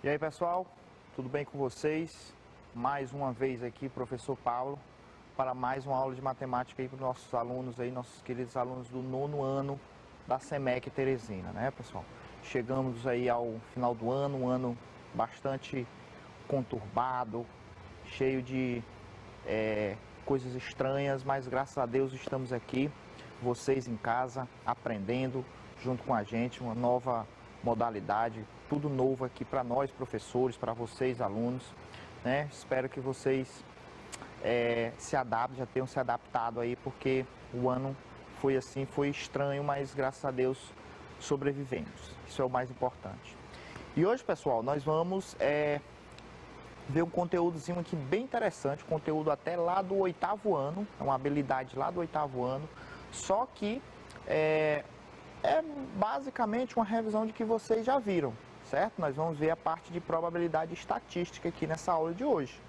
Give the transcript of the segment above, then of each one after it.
E aí, pessoal, tudo bem com vocês? Mais uma vez aqui, professor Paulo, para mais uma aula de matemática aí para os nossos alunos aí, nossos queridos alunos do 9º ano da SEMEC Teresina, né, pessoal? Chegamos aí ao final do ano, um ano bastante conturbado, cheio de coisas estranhas, mas graças a Deus estamos aqui, vocês em casa, aprendendo junto com a gente, uma nova modalidade, tudo novo aqui para nós professores, para vocês alunos, né? Espero que vocês se adaptem, já tenham se adaptado aí, porque o ano foi assim, foi estranho, mas graças a Deus sobrevivemos, isso é o mais importante. E hoje, pessoal, nós vamos ver um conteúdozinho aqui bem interessante, conteúdo até lá do 8º ano, é uma habilidade lá do 8º ano, só que é basicamente uma revisão de que vocês já viram, certo? Nós vamos ver a parte de probabilidade estatística aqui nessa aula de hoje.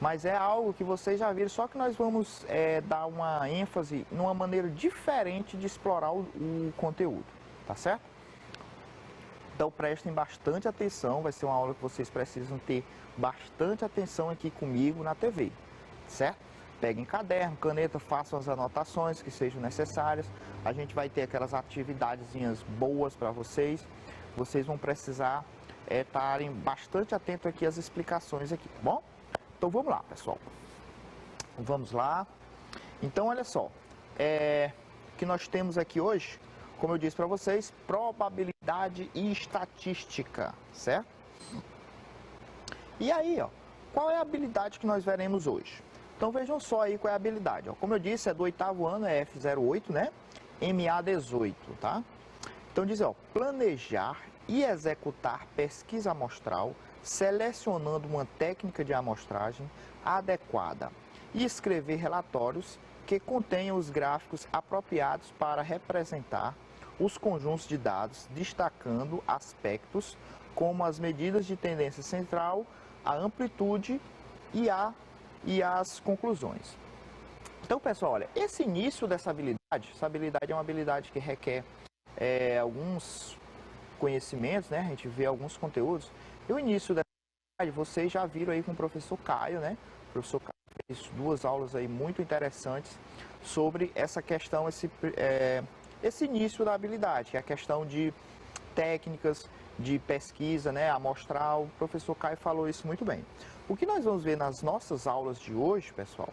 Mas é algo que vocês já viram, só que nós vamos dar uma ênfase numa maneira diferente de explorar o conteúdo, tá certo? Então prestem bastante atenção, vai ser uma aula que vocês precisam ter bastante atenção aqui comigo na TV, certo? Peguem caderno, caneta, façam as anotações que sejam necessárias. A gente vai ter aquelas atividadezinhas boas para vocês. Vocês vão precisar estarem bastante atentos aqui às explicações aqui, tá bom? Então vamos lá, pessoal. Vamos lá. Então olha só, o que nós temos aqui hoje, como eu disse para vocês, probabilidade e estatística, certo? E aí, ó, qual é a habilidade que nós veremos hoje? Então vejam só aí qual é a habilidade. Ó. Como eu disse, é do 8º ano, é F08, né? MA18, tá? Então diz, ó, planejar e executar pesquisa amostral, selecionando uma técnica de amostragem adequada e escrever relatórios que contenham os gráficos apropriados para representar os conjuntos de dados, destacando aspectos como as medidas de tendência central, a amplitude e as conclusões. Então, pessoal, olha, esse início dessa habilidade, essa habilidade é uma habilidade que requer alguns conhecimentos, né? A gente vê alguns conteúdos. E o início dessa habilidade, vocês já viram aí com o professor Caio, né? O professor Caio fez 2 aulas aí muito interessantes sobre essa questão, esse início da habilidade, que é a questão de técnicas de pesquisa, né, amostral. O professor Caio falou isso muito bem. O que nós vamos ver nas nossas aulas de hoje, pessoal,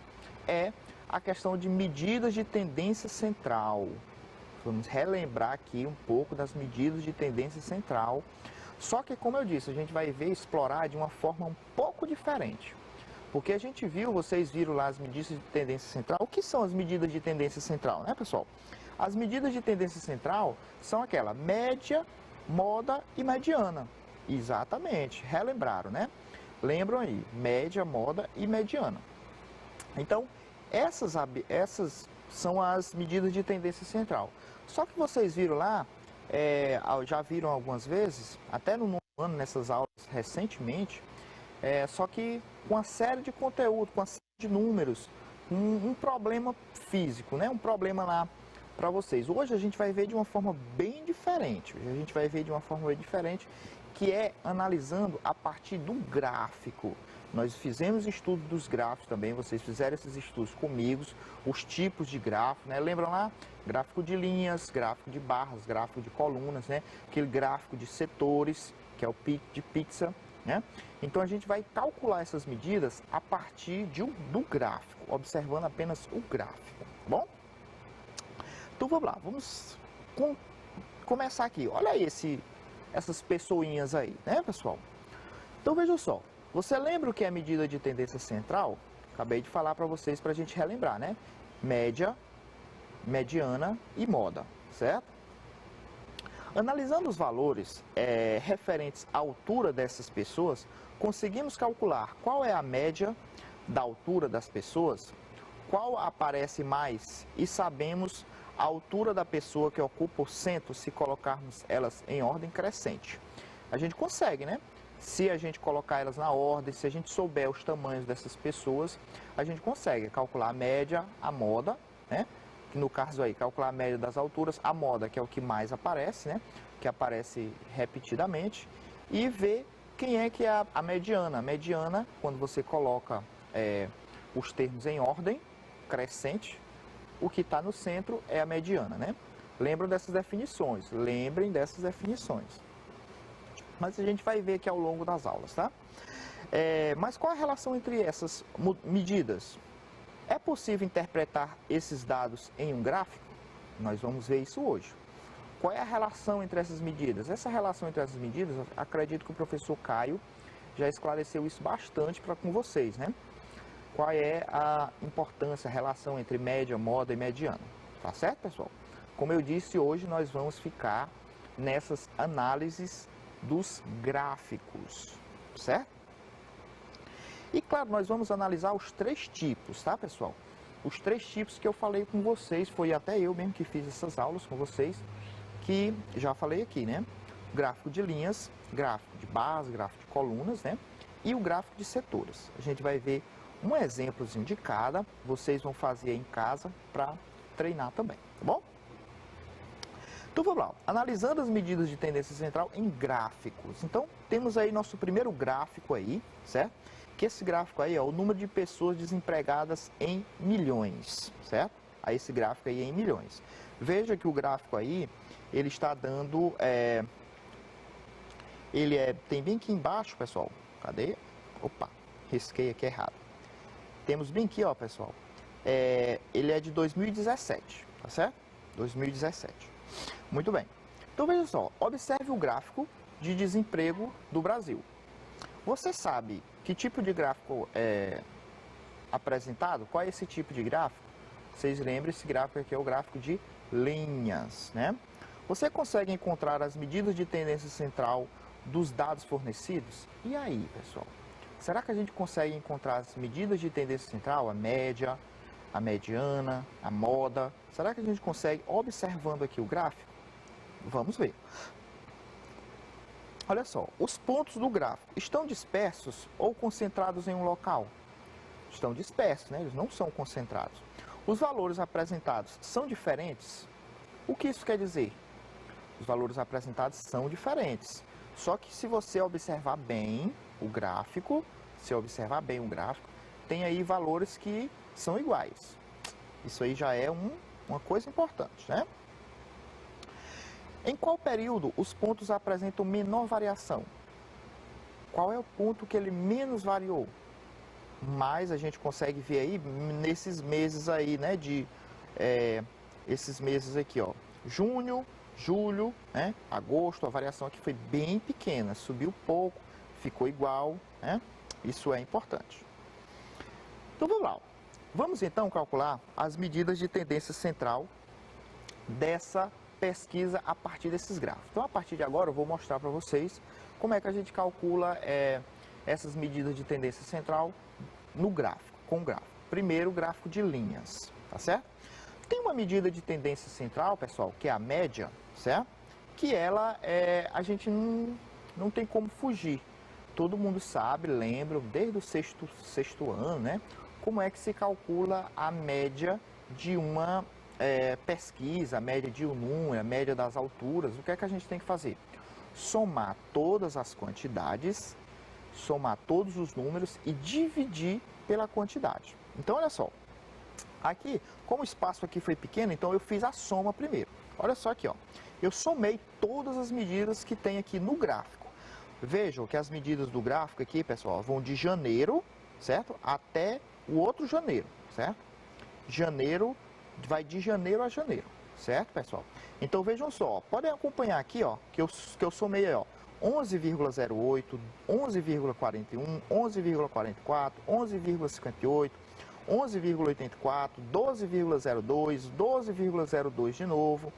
é a questão de medidas de tendência central. Vamos relembrar aqui um pouco das medidas de tendência central. Só que, como eu disse, a gente vai ver explorar de uma forma um pouco diferente. Porque a gente viu, vocês viram lá as medidas de tendência central. O que são as medidas de tendência central, né, pessoal? As medidas de tendência central são aquela média, moda e mediana. Exatamente, relembraram, né? Lembram aí, média, moda e mediana. Então, essas são as medidas de tendência central. Só que vocês viram lá, já viram algumas vezes, até no 9º ano, nessas aulas recentemente, só que com uma série de conteúdo, com uma série de números, um problema físico, né? Um problema lá para vocês. Hoje a gente vai ver de uma forma bem diferente. Que é analisando a partir do gráfico. Nós fizemos estudo dos gráficos também, vocês fizeram esses estudos comigo, os tipos de gráfico, né? Lembram lá? Gráfico de linhas, gráfico de barras, gráfico de colunas, né? Aquele gráfico de setores, que é o de pizza, né? Então a gente vai calcular essas medidas a partir do gráfico, observando apenas o gráfico, tá bom? Então vamos lá, vamos começar aqui. Olha aí essas pessoinhas aí, né, pessoal? Então vejam só, você lembra o que é a medida de tendência central? Acabei de falar para vocês para a gente relembrar, né? Média, mediana e moda, certo? Analisando os valores referentes à altura dessas pessoas, conseguimos calcular qual é a média da altura das pessoas, qual aparece mais e sabemos a altura da pessoa que ocupa o centro se colocarmos elas em ordem crescente. A gente consegue, né? Se a gente colocar elas na ordem, se a gente souber os tamanhos dessas pessoas, a gente consegue calcular a média, a moda, né? Que no caso aí, calcular a média das alturas, a moda, que é o que mais aparece, né? Que aparece repetidamente, e ver quem é que é a mediana? A mediana, quando você coloca os termos em ordem crescente, o que está no centro é a mediana, né? Lembrem dessas definições, Mas a gente vai ver aqui ao longo das aulas, tá? Mas qual a relação entre essas medidas? É possível interpretar esses dados em um gráfico? Nós vamos ver isso hoje. Qual é a relação entre essas medidas? Essa relação entre essas medidas, acredito que o professor Caio já esclareceu isso bastante com vocês, né? Qual é a importância, a relação entre média, moda e mediana? Tá certo, pessoal? Como eu disse, hoje nós vamos ficar nessas análises dos gráficos, certo? E claro, nós vamos analisar os 3 tipos, tá, pessoal? Os 3 tipos que eu falei com vocês, foi até eu mesmo que fiz essas aulas com vocês, que já falei aqui, né? Gráfico de linhas, gráfico de base, gráfico de colunas, né? E o gráfico de setores. A gente vai ver um exemplozinho de cada, vocês vão fazer em casa para treinar também, tá bom? Então vamos lá, analisando as medidas de tendência central em gráficos. Então temos aí nosso primeiro gráfico aí, certo? Que esse gráfico aí é o número de pessoas desempregadas em milhões, certo? Aí esse gráfico aí é em milhões. Veja que o gráfico aí, ele está dando, tem bem aqui embaixo, pessoal, cadê? Opa, risquei aqui errado. Temos bem aqui, ó, pessoal, ele é de 2017, tá certo? 2017. Muito bem. Então veja só, observe o gráfico de desemprego do Brasil. Você sabe que tipo de gráfico é apresentado? Qual é esse tipo de gráfico? Vocês lembram, esse gráfico aqui é o gráfico de linhas, né? Você consegue encontrar as medidas de tendência central dos dados fornecidos? E aí, pessoal? Será que a gente consegue encontrar as medidas de tendência central, a média, a mediana, a moda? Será que a gente consegue, observando aqui o gráfico? Vamos ver. Olha só, os pontos do gráfico estão dispersos ou concentrados em um local? Estão dispersos, né? Eles não são concentrados. Os valores apresentados são diferentes? O que isso quer dizer? Os valores apresentados são diferentes. Só que se você observar bem o gráfico, tem aí valores que são iguais. Isso aí já é uma coisa importante, né? Em qual período os pontos apresentam menor variação? Qual é o ponto que ele menos variou? Mas a gente consegue ver aí nesses meses aí, né, esses meses aqui, ó, junho, julho, né, agosto, a variação aqui foi bem pequena, subiu pouco, ficou igual, né? Isso é importante. Então vamos lá. Vamos então calcular as medidas de tendência central dessa pesquisa a partir desses gráficos. Então a partir de agora eu vou mostrar para vocês como é que a gente calcula essas medidas de tendência central no gráfico, com o gráfico. Primeiro, o gráfico de linhas, tá certo? Tem uma medida de tendência central, pessoal, que é a média, certo? Que ela, a gente não tem como fugir. Todo mundo sabe, lembra, desde o sexto ano, né? Como é que se calcula a média de uma pesquisa, a média de um número, a média das alturas. O que é que a gente tem que fazer? Somar todas as quantidades, somar todos os números e dividir pela quantidade. Então, olha só. Aqui, como o espaço aqui foi pequeno, então eu fiz a soma primeiro. Olha só aqui, ó. Eu somei todas as medidas que tem aqui no gráfico. Vejam que as medidas do gráfico aqui, pessoal, vão de janeiro, certo? Até o outro janeiro, certo? Janeiro, vai de janeiro a janeiro, certo, pessoal? Então, vejam só, podem acompanhar aqui, ó, que eu somei aí, ó, 11,08, 11,41, 11,44, 11,58, 11,84, 12,02, 12,02 de novo,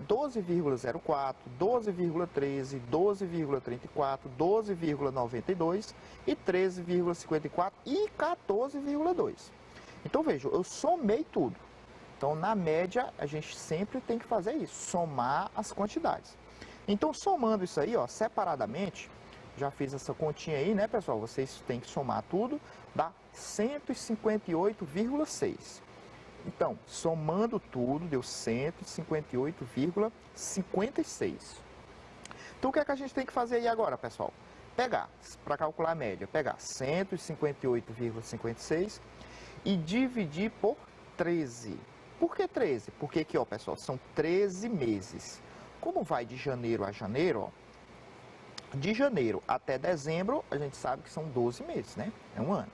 12,04, 12,13, 12,34, 12,92 e 13,54 e 14,2. Então, vejam, eu somei tudo. Então, na média, a gente sempre tem que fazer isso, somar as quantidades. Então, somando isso aí, ó, separadamente, já fiz essa continha aí, né, pessoal? Vocês têm que somar tudo, dá 158,6. Então, somando tudo, deu 158,56. Então, o que é que a gente tem que fazer aí agora, pessoal? pegar, para calcular a média, pegar 158,56 e dividir por 13. Por que 13? Porque aqui, ó, pessoal, são 13 meses. Como vai de janeiro a janeiro, ó, de janeiro até dezembro, a gente sabe que são 12 meses, né? É um ano.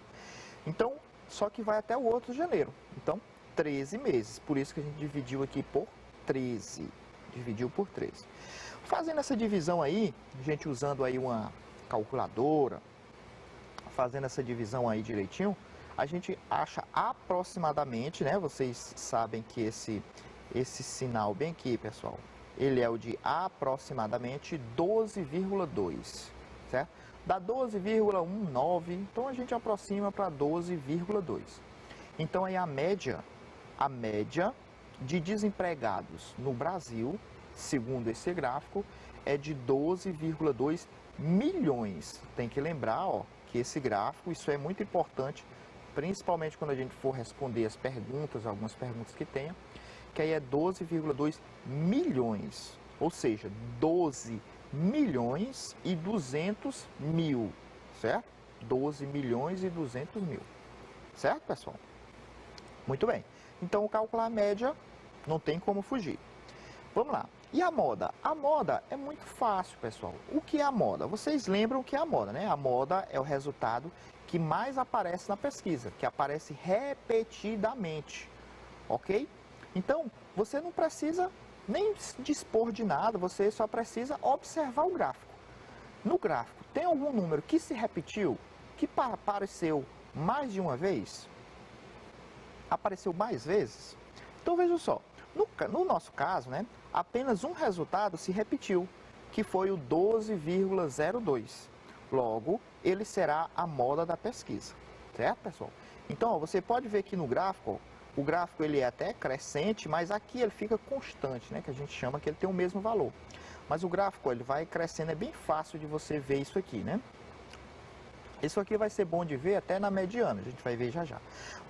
Então, só que vai até o outro janeiro. Então, 13 meses. Por isso que a gente dividiu aqui por 13. Dividiu por 13. Fazendo essa divisão aí, a gente usando aí uma calculadora, fazendo essa divisão aí direitinho, a gente acha aproximadamente, né? Vocês sabem que esse sinal bem aqui, pessoal, ele é o de aproximadamente 12,2, certo? Dá 12,19, então a gente aproxima para 12,2. Então aí a média de desempregados no Brasil, segundo esse gráfico, é de 12,2 milhões. Tem que lembrar, ó, que esse gráfico, isso é muito importante, principalmente quando a gente for responder as perguntas, algumas perguntas que tenha, que aí é 12,2 milhões, ou seja, 12 milhões e 200 mil, certo? 12 milhões e 200 mil, certo, pessoal? Muito bem. Então, calcular a média não tem como fugir. Vamos lá. E a moda? A moda é muito fácil, pessoal. O que é a moda? Vocês lembram o que é a moda, né? A moda é o resultado que mais aparece na pesquisa, que aparece repetidamente, ok? Então, você não precisa nem dispor de nada, você só precisa observar o gráfico. No gráfico, tem algum número que se repetiu, que apareceu mais de uma vez? Apareceu mais vezes? Então, veja só, no nosso caso, né, apenas um resultado se repetiu, que foi o 12,02. Logo, ele será a moda da pesquisa, certo, pessoal? Então, ó, você pode ver que no gráfico, ó, o gráfico ele é até crescente, mas aqui ele fica constante, né, que a gente chama que ele tem o mesmo valor. Mas o gráfico, ó, ele vai crescendo, é bem fácil de você ver isso aqui, né? Isso aqui vai ser bom de ver até na mediana, a gente vai ver já já.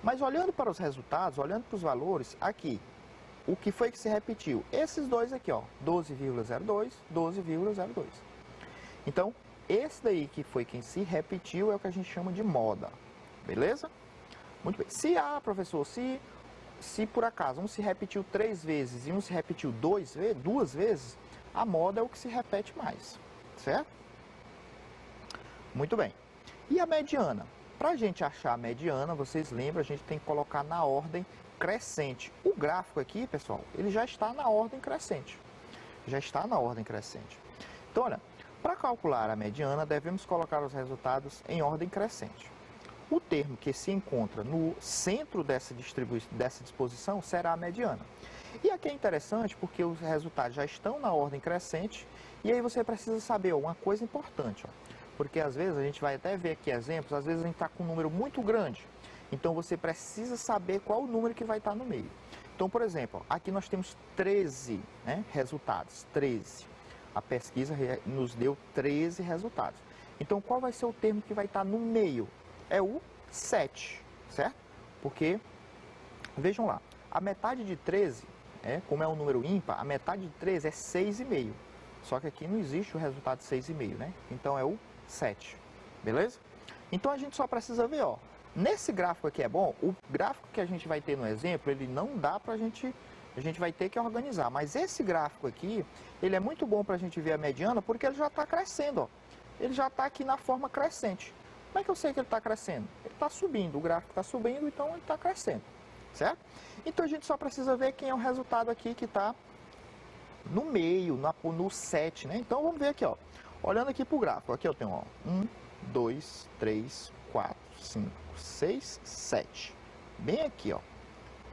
Mas olhando para os resultados, olhando para os valores, aqui, o que foi que se repetiu? Esses dois aqui, ó, 12,02, 12,02. Então, esse daí que foi quem se repetiu é o que a gente chama de moda, beleza? Muito bem. Professor, se por acaso um se repetiu 3 vezes e um se repetiu 2 vezes, a moda é o que se repete mais, certo? Muito bem. E a mediana? Para a gente achar a mediana, vocês lembram, a gente tem que colocar na ordem crescente. O gráfico aqui, pessoal, ele já está na ordem crescente. Já está na ordem crescente. Então, olha, para calcular a mediana, devemos colocar os resultados em ordem crescente. O termo que se encontra no centro dessa disposição será a mediana. E aqui é interessante porque os resultados já estão na ordem crescente e aí você precisa saber uma coisa importante, ó, porque às vezes a gente vai até ver aqui exemplos, às vezes a gente está com um número muito grande, então você precisa saber qual o número que vai estar no meio. Então, por exemplo, ó, aqui nós temos 13, né, resultados, 13. A pesquisa nos deu 13 resultados. Então, qual vai ser o termo que vai estar no meio? É o 7, certo? Porque, vejam lá, a metade de 13, como é um número ímpar, a metade de 13 é 6,5. Só que aqui não existe o resultado de 6,5, né? Então é o 7, beleza? Então a gente só precisa ver, ó, nesse gráfico aqui é bom, o gráfico que a gente vai ter no exemplo, ele não dá pra gente vai ter que organizar. Mas esse gráfico aqui, ele é muito bom pra gente ver a mediana, porque ele já está crescendo, ó. Ele já está aqui na forma crescente. Como é que eu sei que ele está crescendo? Ele está subindo, o gráfico está subindo, então ele está crescendo, certo? Então a gente só precisa ver quem é o resultado aqui que está no meio, no 7, né? Então vamos ver aqui, ó. Olhando aqui para o gráfico, aqui eu tenho, ó, 1, 2, 3, 4, 5, 6, 7. Bem aqui, ó.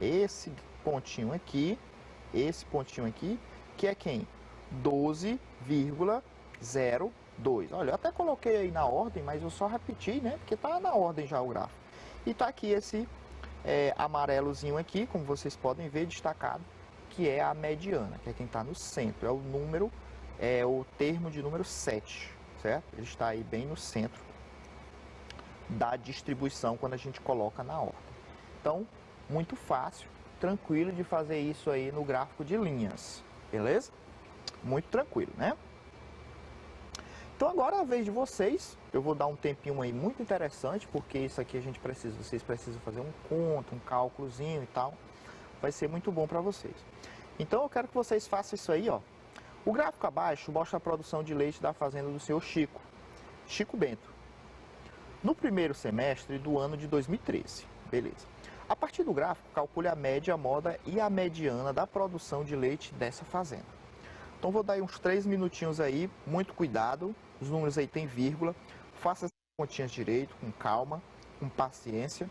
Esse pontinho aqui, que é quem? 12,02. Olha, eu até coloquei aí na ordem, mas eu só repeti, né? Porque tá na ordem já o gráfico. E tá aqui esse amarelozinho aqui, como vocês podem ver, destacado, que é a mediana, que é quem está no centro. É o número, o termo de número 7, certo? Ele está aí bem no centro da distribuição quando a gente coloca na ordem. Então, muito fácil, tranquilo de fazer isso aí no gráfico de linhas, beleza? Muito tranquilo, né? Então Então agora é a vez de vocês, eu vou dar um tempinho aí muito interessante, porque isso aqui vocês precisam fazer um conto, um cálculozinho e tal, vai ser muito bom para vocês. Então eu quero que vocês façam isso aí, ó. O gráfico abaixo mostra a produção de leite da fazenda do senhor Chico, Chico Bento, no primeiro semestre do ano de 2013, beleza. A partir do gráfico, calcule a média, a moda e a mediana da produção de leite dessa fazenda. Então vou dar aí uns 3 minutinhos aí, muito cuidado, os números aí tem vírgula, faça as continhas direito, com calma, com paciência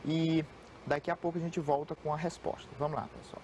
e daqui a pouco a gente volta com a resposta. Vamos lá, pessoal.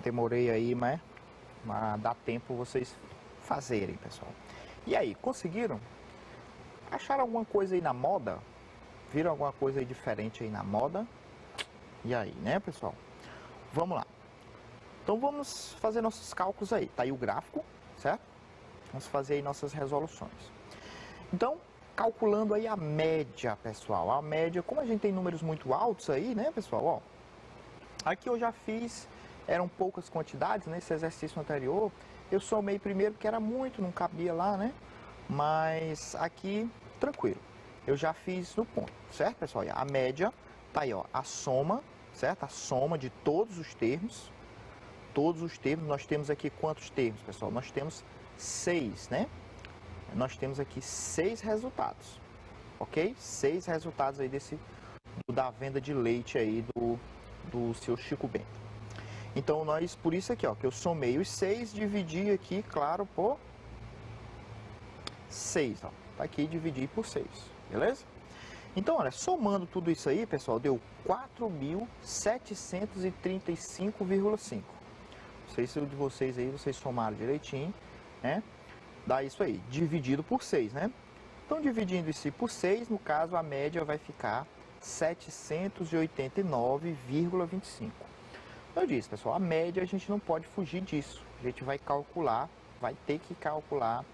Demorei aí, mas dá tempo vocês fazerem, pessoal. E aí, conseguiram? Acharam alguma coisa aí na moda? Viram alguma coisa aí diferente aí na moda? E aí, né, pessoal? Vamos lá. Então vamos fazer nossos cálculos aí. Tá aí o gráfico, certo? Vamos fazer aí nossas resoluções. Então, calculando aí a média, pessoal. A média, como a gente tem números muito altos aí, né, pessoal? Ó, aqui eu já fiz, eram poucas quantidades, nesse exercício anterior. Eu somei primeiro, porque era muito, não cabia lá, né? Mas aqui, tranquilo. Eu já fiz no ponto, certo, pessoal? A média tá aí, ó. A soma certo? A soma de todos os termos. Todos os termos, nós temos aqui quantos termos, pessoal? Nós temos 6, né? Nós temos aqui 6 resultados, ok? 6 resultados aí da venda de leite aí do seu Chico Bento. Então, por isso aqui, ó, que eu somei os 6, dividi aqui, claro, por 6, ó. Tá aqui, dividi por 6, beleza? Então, olha, somando tudo isso aí, pessoal, deu 4.735,5. Não sei se o de vocês aí, vocês somaram direitinho, né? Dá isso aí, dividido por 6, né? Então, dividindo isso por 6, no caso, a média vai ficar 789,25. Eu disse, pessoal, a média a gente não pode fugir disso. A gente vai calcular, vai ter que calcular,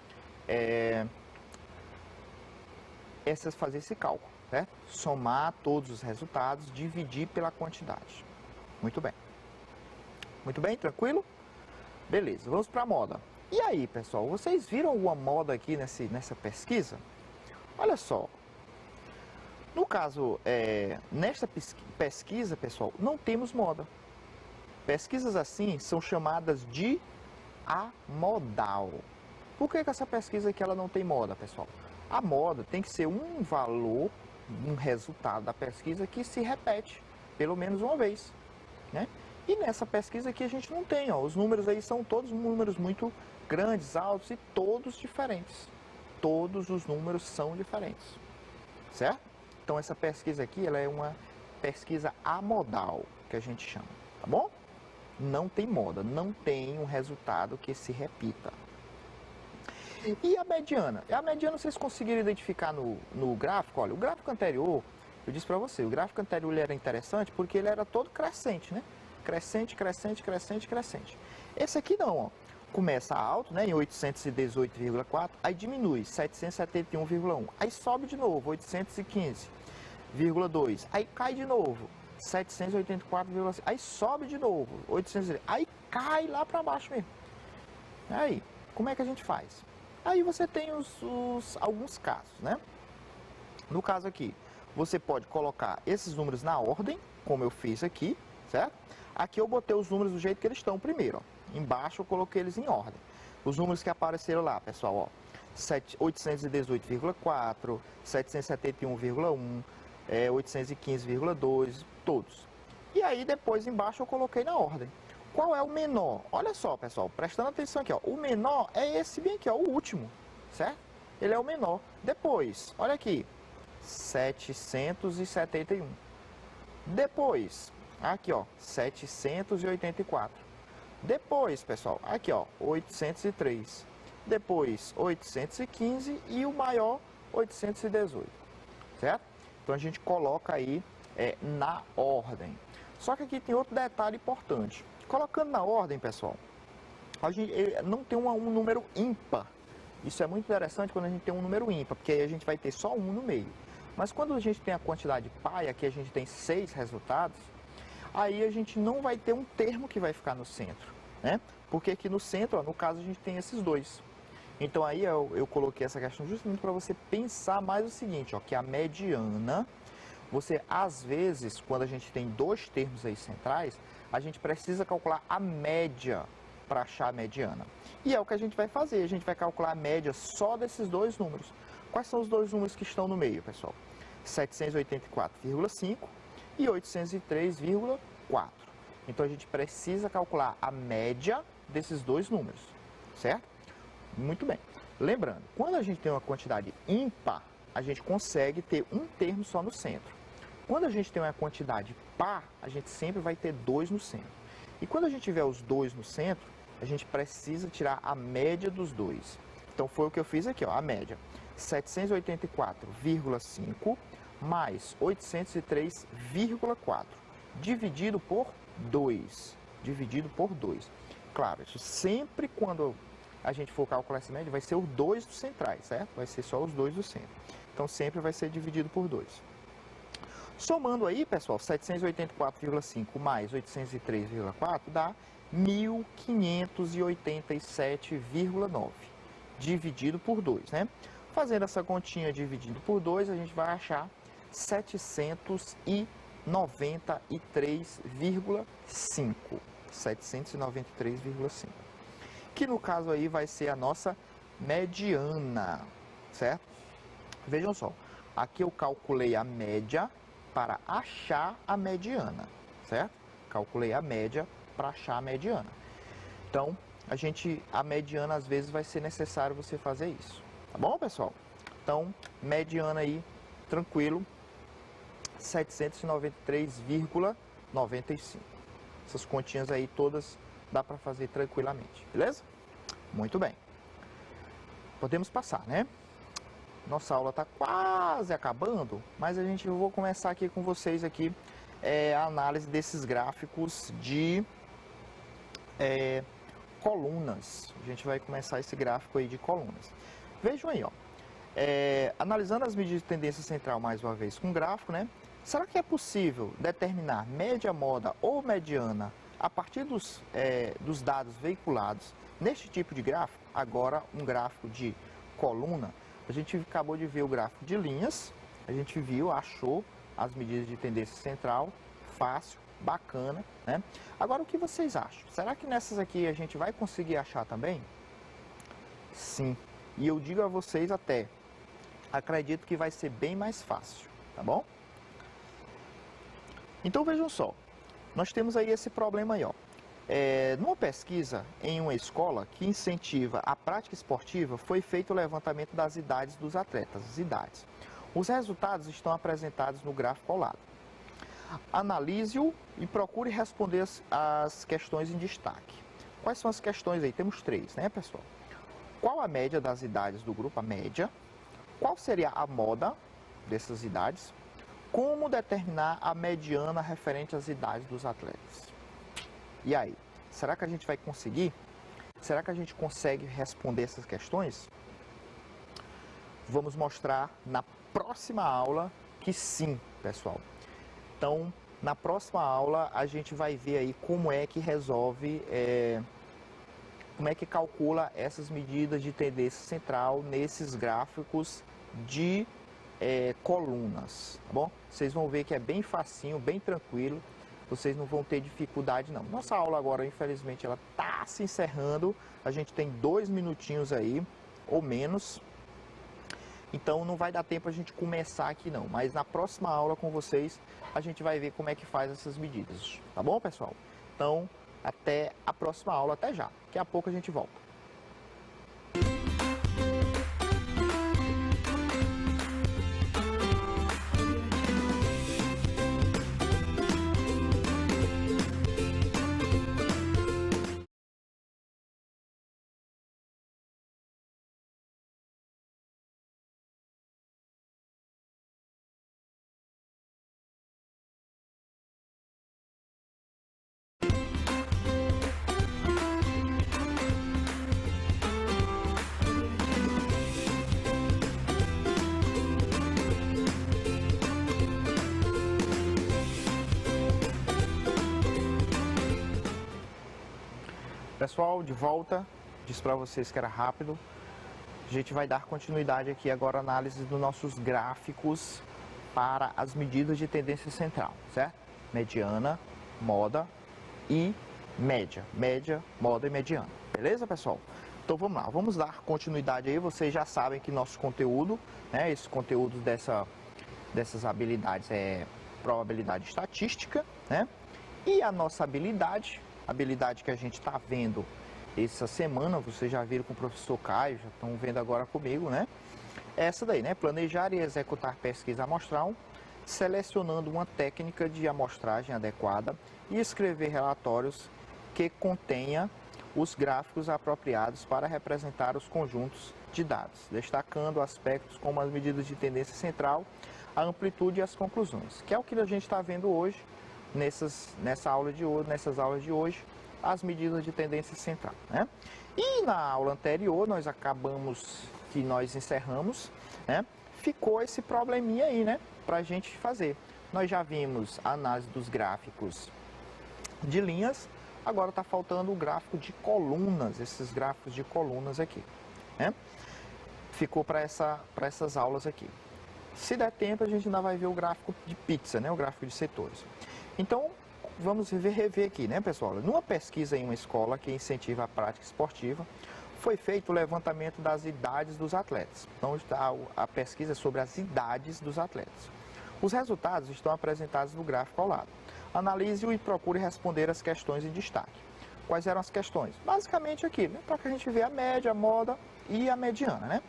fazer esse cálculo, certo? Somar todos os resultados, dividir pela quantidade. Muito bem. Muito bem, tranquilo? Beleza, vamos para a moda. E aí, pessoal, vocês viram alguma moda aqui nessa pesquisa? Olha só. No caso, nesta pesquisa, pessoal, não temos moda. Pesquisas assim são chamadas de amodal. Por que essa pesquisa aqui ela não tem moda, pessoal? A moda tem que ser um valor, um resultado da pesquisa que se repete pelo menos uma vez, né? E nessa pesquisa aqui a gente não tem, ó, os números aí são todos números muito grandes, altos e todos diferentes. Todos os números são diferentes, certo? Então essa pesquisa aqui, ela é uma pesquisa amodal, que a gente chama, tá bom? Não tem moda, não tem um resultado que se repita. E a mediana? A mediana vocês conseguiram identificar no gráfico? Olha, o gráfico anterior, eu disse para você, o gráfico anterior ele era interessante porque ele era todo crescente, né? Crescente, crescente, crescente, crescente. Esse aqui não, ó. Começa alto, né, em 818,4, aí diminui, 771,1, aí sobe de novo, 815,2, aí cai de novo, 784,5, aí sobe de novo, 800, aí cai lá para baixo mesmo. Aí, como é que a gente faz? Aí você tem alguns casos, né? No caso aqui, você pode colocar esses números na ordem, como eu fiz aqui, certo? Aqui eu botei os números do jeito que eles estão primeiro, ó. Embaixo eu coloquei eles em ordem. Os números que apareceram lá, pessoal, ó. 818,4, 771,1, 815,2, todos. E aí depois embaixo eu coloquei na ordem. Qual é o menor? Olha só, pessoal, prestando atenção aqui, ó. O menor é esse bem aqui, ó, o último, certo? Ele é o menor. Depois, olha aqui, 771. Depois, aqui, ó, 784. Depois, pessoal, aqui, ó, 803. Depois, 815 e o maior, 818, certo? Então, a gente coloca aí na ordem. Só que aqui tem outro detalhe importante. Colocando na ordem, pessoal, a gente não tem um número ímpar. Isso é muito interessante quando a gente tem um número ímpar, porque aí a gente vai ter só um no meio. Mas quando a gente tem a quantidade par, aqui a gente tem 6 resultados, aí a gente não vai ter um termo que vai ficar no centro, né? Porque aqui no centro, ó, no caso, a gente tem esses dois. Então aí eu coloquei essa questão justamente para você pensar mais o seguinte, ó, que a mediana, você às vezes, quando a gente tem dois termos aí centrais, a gente precisa calcular a média para achar a mediana. E é o que a gente vai fazer, a gente vai calcular a média só desses dois números. Quais são os dois números que estão no meio, pessoal? 784,5 e 803,4. Então a gente precisa calcular a média desses dois números, certo? Muito bem. Lembrando, quando a gente tem uma quantidade ímpar, a gente consegue ter um termo só no centro. Quando a gente tem uma quantidade par, a gente sempre vai ter dois no centro. E quando a gente tiver os dois no centro, a gente precisa tirar a média dos dois. Então foi o que eu fiz aqui, ó, a média. 784,5 mais 803,4 dividido por 2. Dividido por 2. Claro, isso sempre quando a gente for calcular essa média, vai ser os dois dos centrais, certo? Vai ser só os dois do centro. Então sempre vai ser dividido por 2. Somando aí, pessoal, 784,5 mais 803,4 dá 1.587,9 dividido por 2, né? Fazendo essa continha dividido por 2, a gente vai achar 709,5. 793,5. 793,5. Que no caso aí vai ser a nossa mediana, certo? Vejam só, aqui eu calculei a média para achar a mediana, certo? Calculei a média para achar a mediana. Então, a mediana às vezes vai ser necessário você fazer isso, tá bom, pessoal? Então, mediana aí, tranquilo, 793,95. Essas continhas aí todas dá para fazer tranquilamente, beleza? Muito bem. Podemos passar, né? Nossa aula está quase acabando, mas eu vou começar aqui com vocês aqui a análise desses gráficos de colunas. A gente vai começar esse gráfico aí de colunas. Vejam aí, ó. Analisando as medidas de tendência central mais uma vez com gráfico, né? Será que é possível determinar média, moda ou mediana a partir dos dados veiculados neste tipo de gráfico? Agora, um gráfico de coluna. A gente acabou de ver o gráfico de linhas, a gente viu, achou as medidas de tendência central, fácil, bacana, né? Agora, o que vocês acham? Será que nessas aqui a gente vai conseguir achar também? Sim, e eu digo a vocês até, acredito que vai ser bem mais fácil, tá bom? Então, vejam só, nós temos aí esse problema aí, ó. Numa pesquisa em uma escola que incentiva a prática esportiva, foi feito o levantamento das idades dos atletas, as idades. Os resultados estão apresentados no gráfico ao lado. Analise-o e procure responder as questões em destaque. Quais são as questões aí? Temos 3, né, pessoal? Qual a média das idades do grupo? A média. Qual seria a moda dessas idades? Como determinar a mediana referente às idades dos atletas? E aí, será que a gente vai conseguir? Será que a gente consegue responder essas questões? Vamos mostrar na próxima aula que sim, pessoal. Então, na próxima aula, a gente vai ver aí como é que resolve, como é que calcula essas medidas de tendência central nesses gráficos de colunas, tá bom? Vocês vão ver que é bem facinho, bem tranquilo. Vocês não vão ter dificuldade não. Nossa aula agora, infelizmente, ela está se encerrando. A gente tem 2 minutinhos aí, ou menos. Então não vai dar tempo a gente começar aqui não. Mas na próxima aula com vocês, a gente vai ver como é que faz essas medidas. Tá bom, pessoal? Então, até a próxima aula, até já. Daqui a pouco a gente volta. Pessoal, de volta, disse para vocês que era rápido. A gente vai dar continuidade aqui agora à análise dos nossos gráficos para as medidas de tendência central, certo? Mediana, moda e média. Média, moda e mediana. Beleza, pessoal? Então vamos lá, vamos dar continuidade aí. Vocês já sabem que nosso conteúdo, né, esse conteúdo dessas habilidades é probabilidade estatística, né? E a nossa habilidade que a gente está vendo essa semana, vocês já viram com o professor Caio, já estão vendo agora comigo, né? Essa daí, né? Planejar e executar pesquisa amostral, selecionando uma técnica de amostragem adequada e escrever relatórios que contenha os gráficos apropriados para representar os conjuntos de dados, destacando aspectos como as medidas de tendência central, a amplitude e as conclusões, que é o que a gente está vendo hoje, nessas aulas de hoje, as medidas de tendência central, né? E na aula anterior, nós encerramos, né? Ficou esse probleminha aí, né? Para a gente fazer. Nós já vimos a análise dos gráficos de linhas, agora está faltando o gráfico de colunas, esses gráficos de colunas aqui, né? Ficou para essas aulas aqui. Se der tempo, a gente ainda vai ver o gráfico de pizza, né? O gráfico de setores. Então, vamos rever aqui, né, pessoal? Numa pesquisa em uma escola que incentiva a prática esportiva, foi feito o levantamento das idades dos atletas. Então, a pesquisa é sobre as idades dos atletas. Os resultados estão apresentados no gráfico ao lado. Analise-o e procure responder as questões em destaque. Quais eram as questões? Basicamente aqui, né, para que a gente veja a média, a moda e a mediana, né?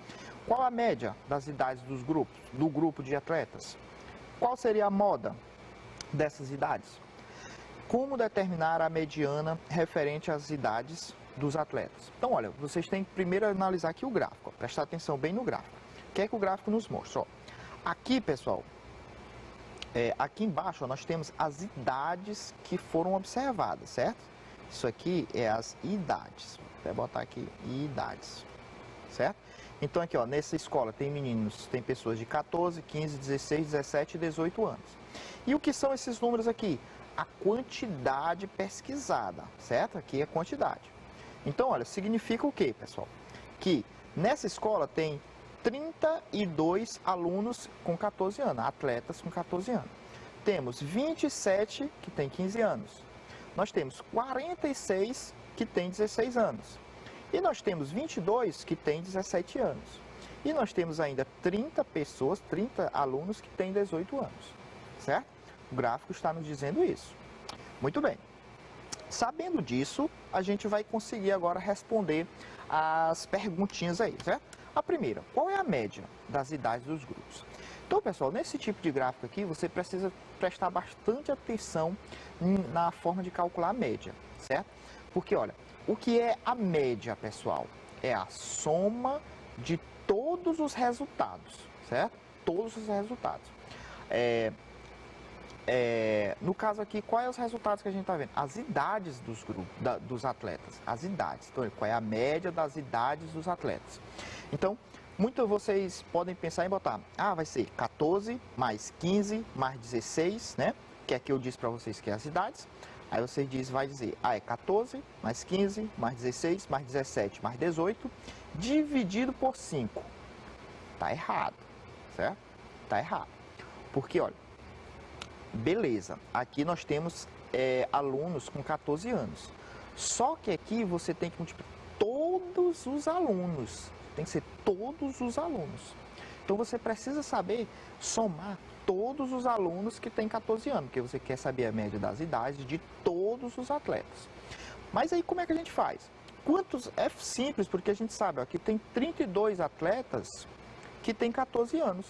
Qual a média das idades dos grupos, do grupo de atletas? Qual seria a moda dessas idades? Como determinar a mediana referente às idades dos atletas? Então, olha, vocês têm que primeiro analisar aqui o gráfico, ó, prestar atenção bem no gráfico. O que é que o gráfico nos mostra? Ó, aqui, pessoal, aqui embaixo ó, nós temos as idades que foram observadas, certo? Isso aqui é as idades. Vou botar aqui idades, certo? Então aqui, ó, nessa escola tem meninos, tem pessoas de 14, 15, 16, 17 e 18 anos. E o que são esses números aqui? A quantidade pesquisada, certo? Aqui é a quantidade. Então, olha, significa o quê, pessoal? Que nessa escola tem 32 alunos com 14 anos, atletas com 14 anos. Temos 27 que tem 15 anos. Nós temos 46 que tem 16 anos. E nós temos 22 que tem 17 anos. E nós temos ainda 30 pessoas, 30 alunos que têm 18 anos, certo? O gráfico está nos dizendo isso. Muito bem. Sabendo disso, a gente vai conseguir agora responder as perguntinhas aí, certo? A primeira, qual é a média das idades dos grupos? Então, pessoal, nesse tipo de gráfico aqui, você precisa prestar bastante atenção na forma de calcular a média, certo? Porque, olha, o que é a média, pessoal? É a soma de todos os resultados, certo? Todos os resultados. No caso aqui, quais são os resultados que a gente está vendo? As idades dos grupos, dos atletas, as idades. Então, qual é a média das idades dos atletas? Então, muitos de vocês podem pensar em botar, vai ser 14 mais 15 mais 16, né? Que é que eu disse para vocês que é as idades. Aí você vai dizer, é 14 mais 15 mais 16 mais 17 mais 18 dividido por 5. Tá errado, certo? Tá errado. Porque, olha, beleza, aqui nós temos alunos com 14 anos. Só que aqui você tem que multiplicar todos os alunos. Tem que ser todos os alunos. Então você precisa saber somar todos os alunos que têm 14 anos, porque você quer saber a média das idades de todos os atletas. Mas aí como é que a gente faz? É simples, porque a gente sabe, ó, que tem 32 atletas que têm 14 anos.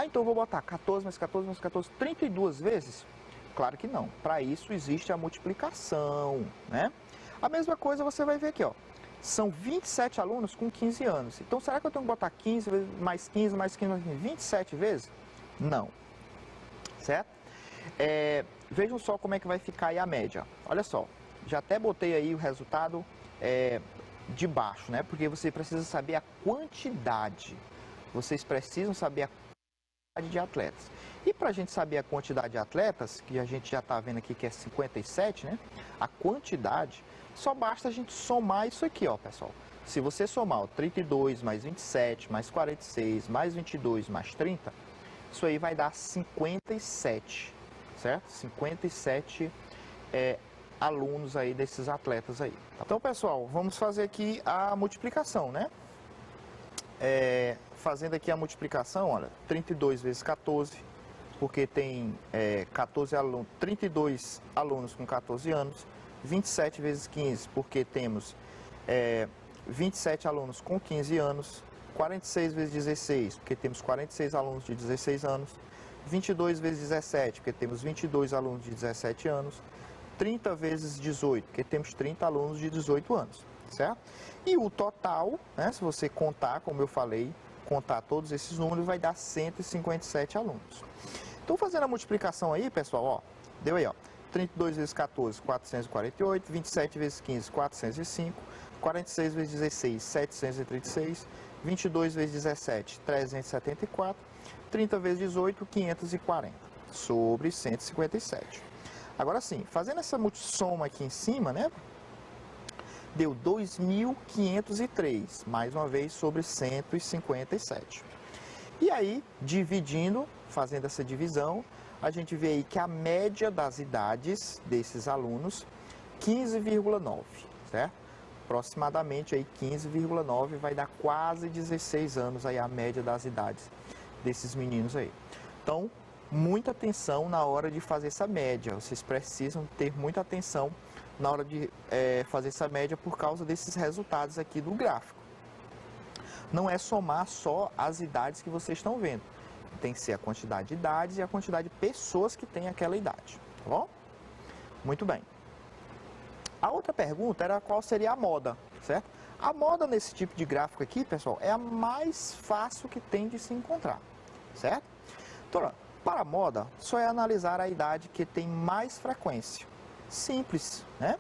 Então eu vou botar 14 mais 14 mais 14, 32 vezes? Claro que não. Para isso existe a multiplicação, né? A mesma coisa você vai ver aqui, ó. São 27 alunos com 15 anos. Então será que eu tenho que botar 15 mais 15 mais 15 mais 15, 27 vezes? Não. Certo? Vejam só como é que vai ficar aí a média. Olha só, já até botei aí o resultado de baixo, né? Porque você precisa saber a quantidade. Vocês precisam saber a quantidade de atletas. E para a gente saber a quantidade de atletas, que a gente já está vendo aqui que é 57, né? A quantidade, só basta a gente somar isso aqui, ó, pessoal. Se você somar ó, 32 mais 27 mais 46 mais 22 mais 30, isso aí vai dar 57, certo? 57 alunos aí desses atletas aí. Então, pessoal, vamos fazer aqui a multiplicação, né? Fazendo aqui a multiplicação, olha, 32 vezes 14, porque tem 32 alunos com 14 anos, 27 vezes 15, porque temos 27 alunos com 15 anos, 46 vezes 16, porque temos 46 alunos de 16 anos, 22 vezes 17, porque temos 22 alunos de 17 anos, 30 vezes 18, porque temos 30 alunos de 18 anos, certo? E o total, né, se você contar, como eu falei, contar todos esses números, vai dar 157 alunos. Então, fazendo a multiplicação aí, pessoal, ó, deu aí, ó, 32 vezes 14, 448, 27 vezes 15, 405, 46 vezes 16, 736, 22 vezes 17, 374, 30 vezes 18, 540, sobre 157. Agora sim, fazendo essa soma aqui em cima, né, deu 2.503, mais uma vez, sobre 157. E aí, dividindo, fazendo essa divisão, a gente vê aí que a média das idades desses alunos, 15,9, certo? Aproximadamente aí 15,9 vai dar quase 16 anos aí a média das idades desses meninos aí. Então, muita atenção na hora de fazer essa média. Vocês precisam ter muita atenção na hora de fazer essa média por causa desses resultados aqui do gráfico. Não é somar só as idades que vocês estão vendo. Tem que ser a quantidade de idades e a quantidade de pessoas que têm aquela idade, tá bom? Muito bem. A outra pergunta era qual seria a moda, certo? A moda nesse tipo de gráfico aqui, pessoal, é a mais fácil que tem de se encontrar, certo? Então, para a moda, só é analisar a idade que tem mais frequência. Simples, né?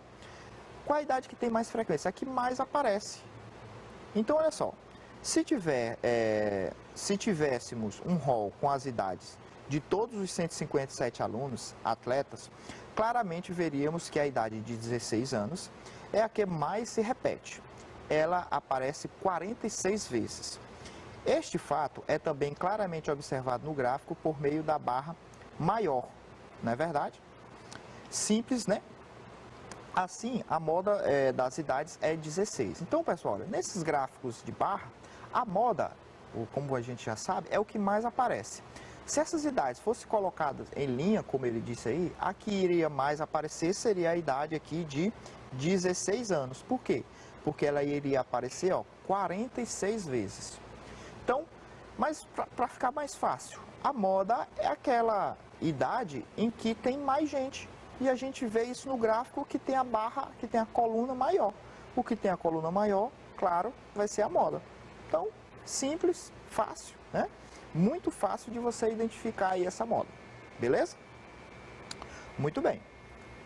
Qual a idade que tem mais frequência? A que mais aparece. Então, olha só. Se tivéssemos um rol com as idades de todos os 157 alunos, atletas, claramente veríamos que a idade de 16 anos é a que mais se repete. Ela aparece 46 vezes. Este fato é também claramente observado no gráfico por meio da barra maior, não é verdade? Simples, né? Assim, a moda das idades é 16. Então, pessoal, olha, nesses gráficos de barra, a moda, como a gente já sabe, é o que mais aparece. Se essas idades fossem colocadas em linha, como ele disse aí, a que iria mais aparecer seria a idade aqui de 16 anos. Por quê? Porque ela iria aparecer, ó, 46 vezes. Então, mas para ficar mais fácil, a moda é aquela idade em que tem mais gente. E a gente vê isso no gráfico que tem a barra, que tem a coluna maior. O que tem a coluna maior, claro, vai ser a moda. Então, simples, fácil, né? Muito fácil de você identificar aí essa moda, beleza? Muito bem,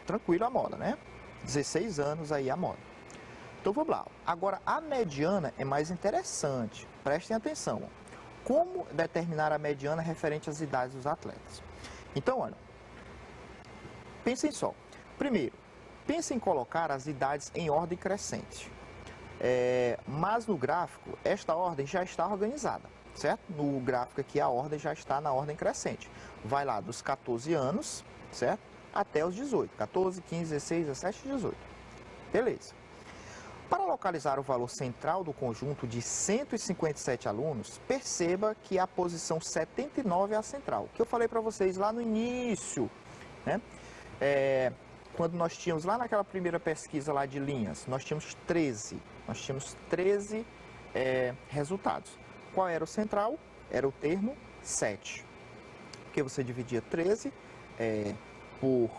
tranquilo a moda, né? 16 anos aí a moda. Então vamos lá, agora a mediana é mais interessante, prestem atenção. Como determinar a mediana referente às idades dos atletas? Então, olha, pensem só. Primeiro, pensem em colocar as idades em ordem crescente. Mas no gráfico, esta ordem já está organizada, certo? No gráfico aqui, a ordem já está na ordem crescente. Vai lá dos 14 anos, certo? Até os 18. 14, 15, 16, 17 e 18. Beleza. Para localizar o valor central do conjunto de 157 alunos, perceba que a posição 79 é a central, que eu falei para vocês lá no início, né? Quando nós tínhamos lá naquela primeira pesquisa lá de linhas, nós tínhamos 13 resultados. Qual era o central? Era o termo 7. Porque você dividia 13 por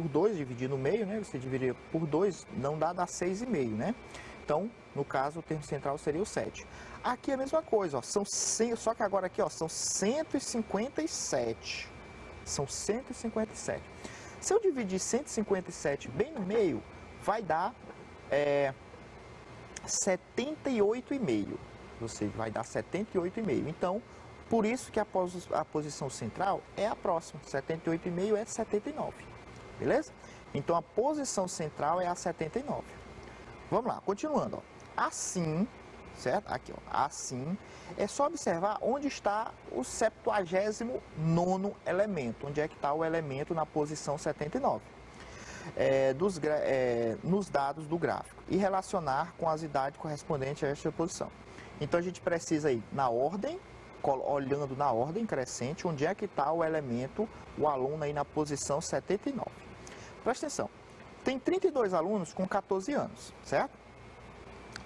2, dividir no meio, né? Você dividiria por 2, não dá 6,5, né? Então, no caso, o termo central seria o 7. Aqui é a mesma coisa, ó, só que agora aqui, ó, são 157. São 157. Se eu dividir 157 bem no meio, vai dar 78,5. Você vai dar 78,5. Então, por isso que a posição central é a próxima. 78,5 é 79. Beleza? Então, a posição central é a 79. Vamos lá, continuando. Ó. Assim, certo? Aqui, ó. Assim, é só observar onde está o 79º elemento. Onde é que está o elemento na posição 79. Nos dados do gráfico. E relacionar com as idades correspondentes a esta posição. Então, a gente precisa ir na ordem, olhando na ordem crescente, onde é que está o elemento, o aluno aí na posição 79. Presta atenção. Tem 32 alunos com 14 anos, certo?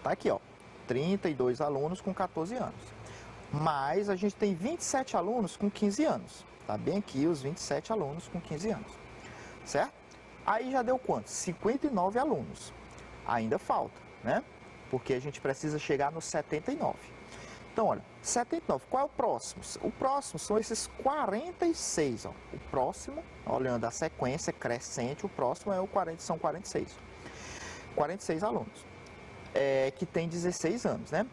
Tá aqui, ó. 32 alunos com 14 anos. Mas a gente tem 27 alunos com 15 anos. Tá bem aqui os 27 alunos com 15 anos. Certo? Aí já deu quanto? 59 alunos. Ainda falta, né? Porque a gente precisa chegar no 79. Então, olha, 79. Qual é o próximo? O próximo são esses 46, ó. O próximo, olhando a sequência crescente, o próximo são 46. 46 alunos. Que tem 16 anos, né?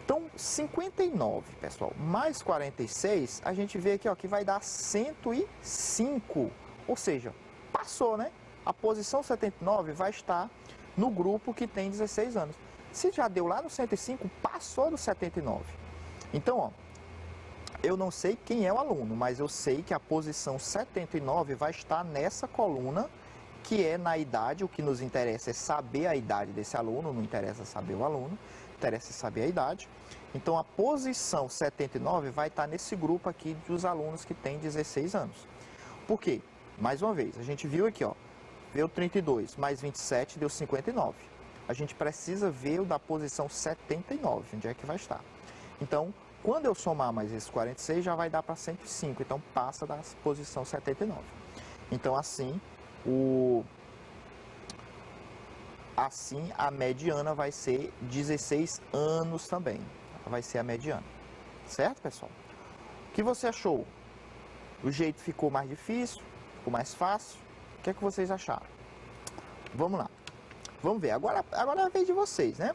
Então, 59, pessoal, mais 46, a gente vê aqui, ó, que vai dar 105. Ou seja, passou, né? A posição 79 vai estar no grupo que tem 16 anos. Se já deu lá no 105, passou do 79. Então, ó, eu não sei quem é o aluno, mas eu sei que a posição 79 vai estar nessa coluna, que é na idade. O que nos interessa é saber a idade desse aluno, não interessa saber o aluno, interessa saber a idade. Então, a posição 79 vai estar nesse grupo aqui dos alunos que têm 16 anos. Por quê? Mais uma vez, a gente viu aqui, ó, veio 32 mais 27 deu 59. A gente precisa ver o da posição 79, onde é que vai estar. Então, quando eu somar mais esses 46, já vai dar para 105, então passa da posição 79. Então, assim a mediana vai ser 16 anos também. Vai ser a mediana. Certo, pessoal? O que você achou? O jeito ficou mais difícil? Ficou mais fácil? O que é que vocês acharam? Vamos lá. Vamos ver. Agora é a vez de vocês, né?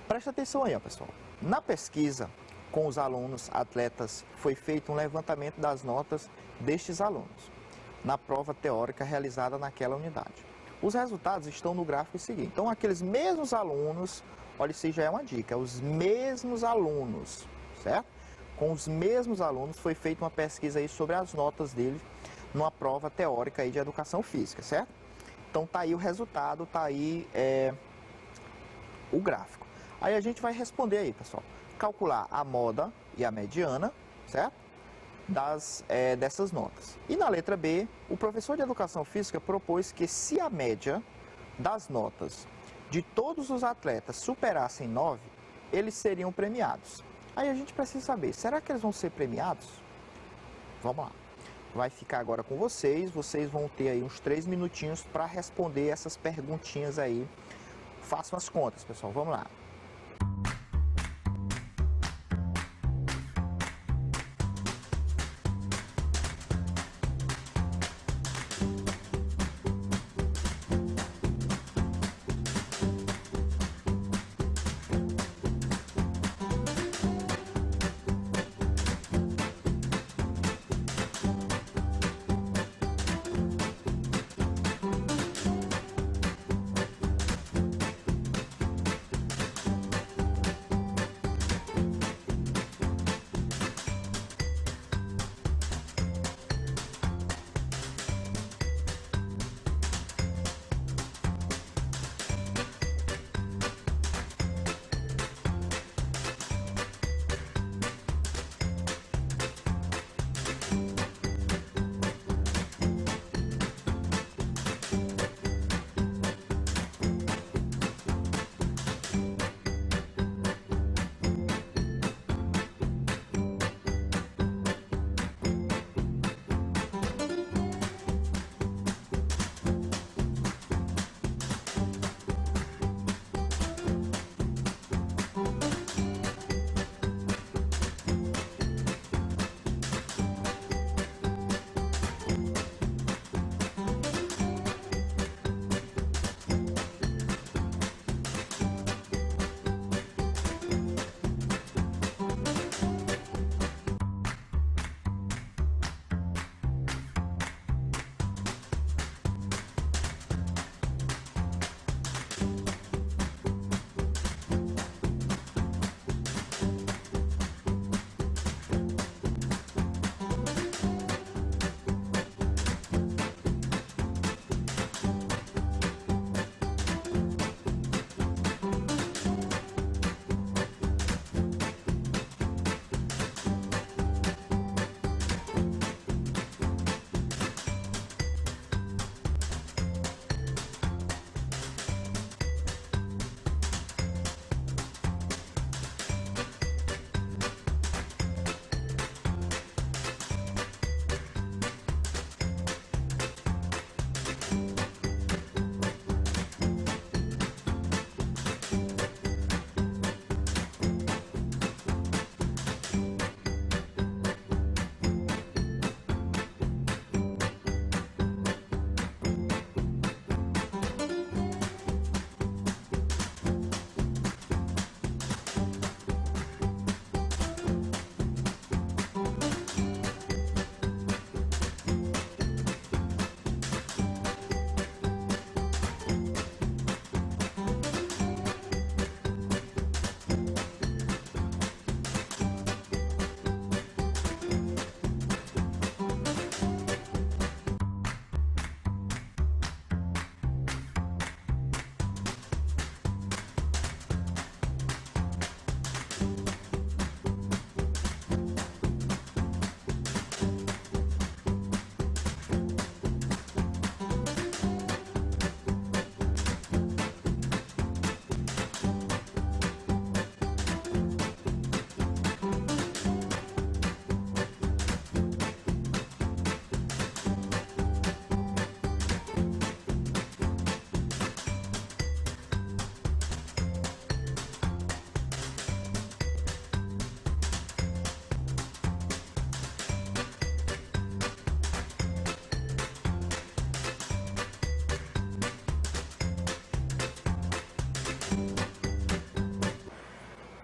Presta atenção aí, ó, pessoal. Na pesquisa com os alunos atletas, foi feito um levantamento das notas destes alunos na prova teórica realizada naquela unidade. Os resultados estão no gráfico seguinte. Então, aqueles mesmos alunos, olha, isso já é uma dica, os mesmos alunos, certo? Com os mesmos alunos foi feita uma pesquisa aí sobre as notas deles numa prova teórica aí de educação física, certo? Então, tá aí o resultado, tá aí o gráfico. Aí a gente vai responder aí, pessoal. Calcular a moda e a mediana, certo? Dessas notas. E na letra B, o professor de educação física propôs que se a média das notas de todos os atletas superassem 9, eles seriam premiados. Aí a gente precisa saber, será que eles vão ser premiados? Vamos lá. Vai ficar agora com vocês vão ter aí uns 3 minutinhos para responder essas perguntinhas aí. Façam as contas, pessoal, vamos lá.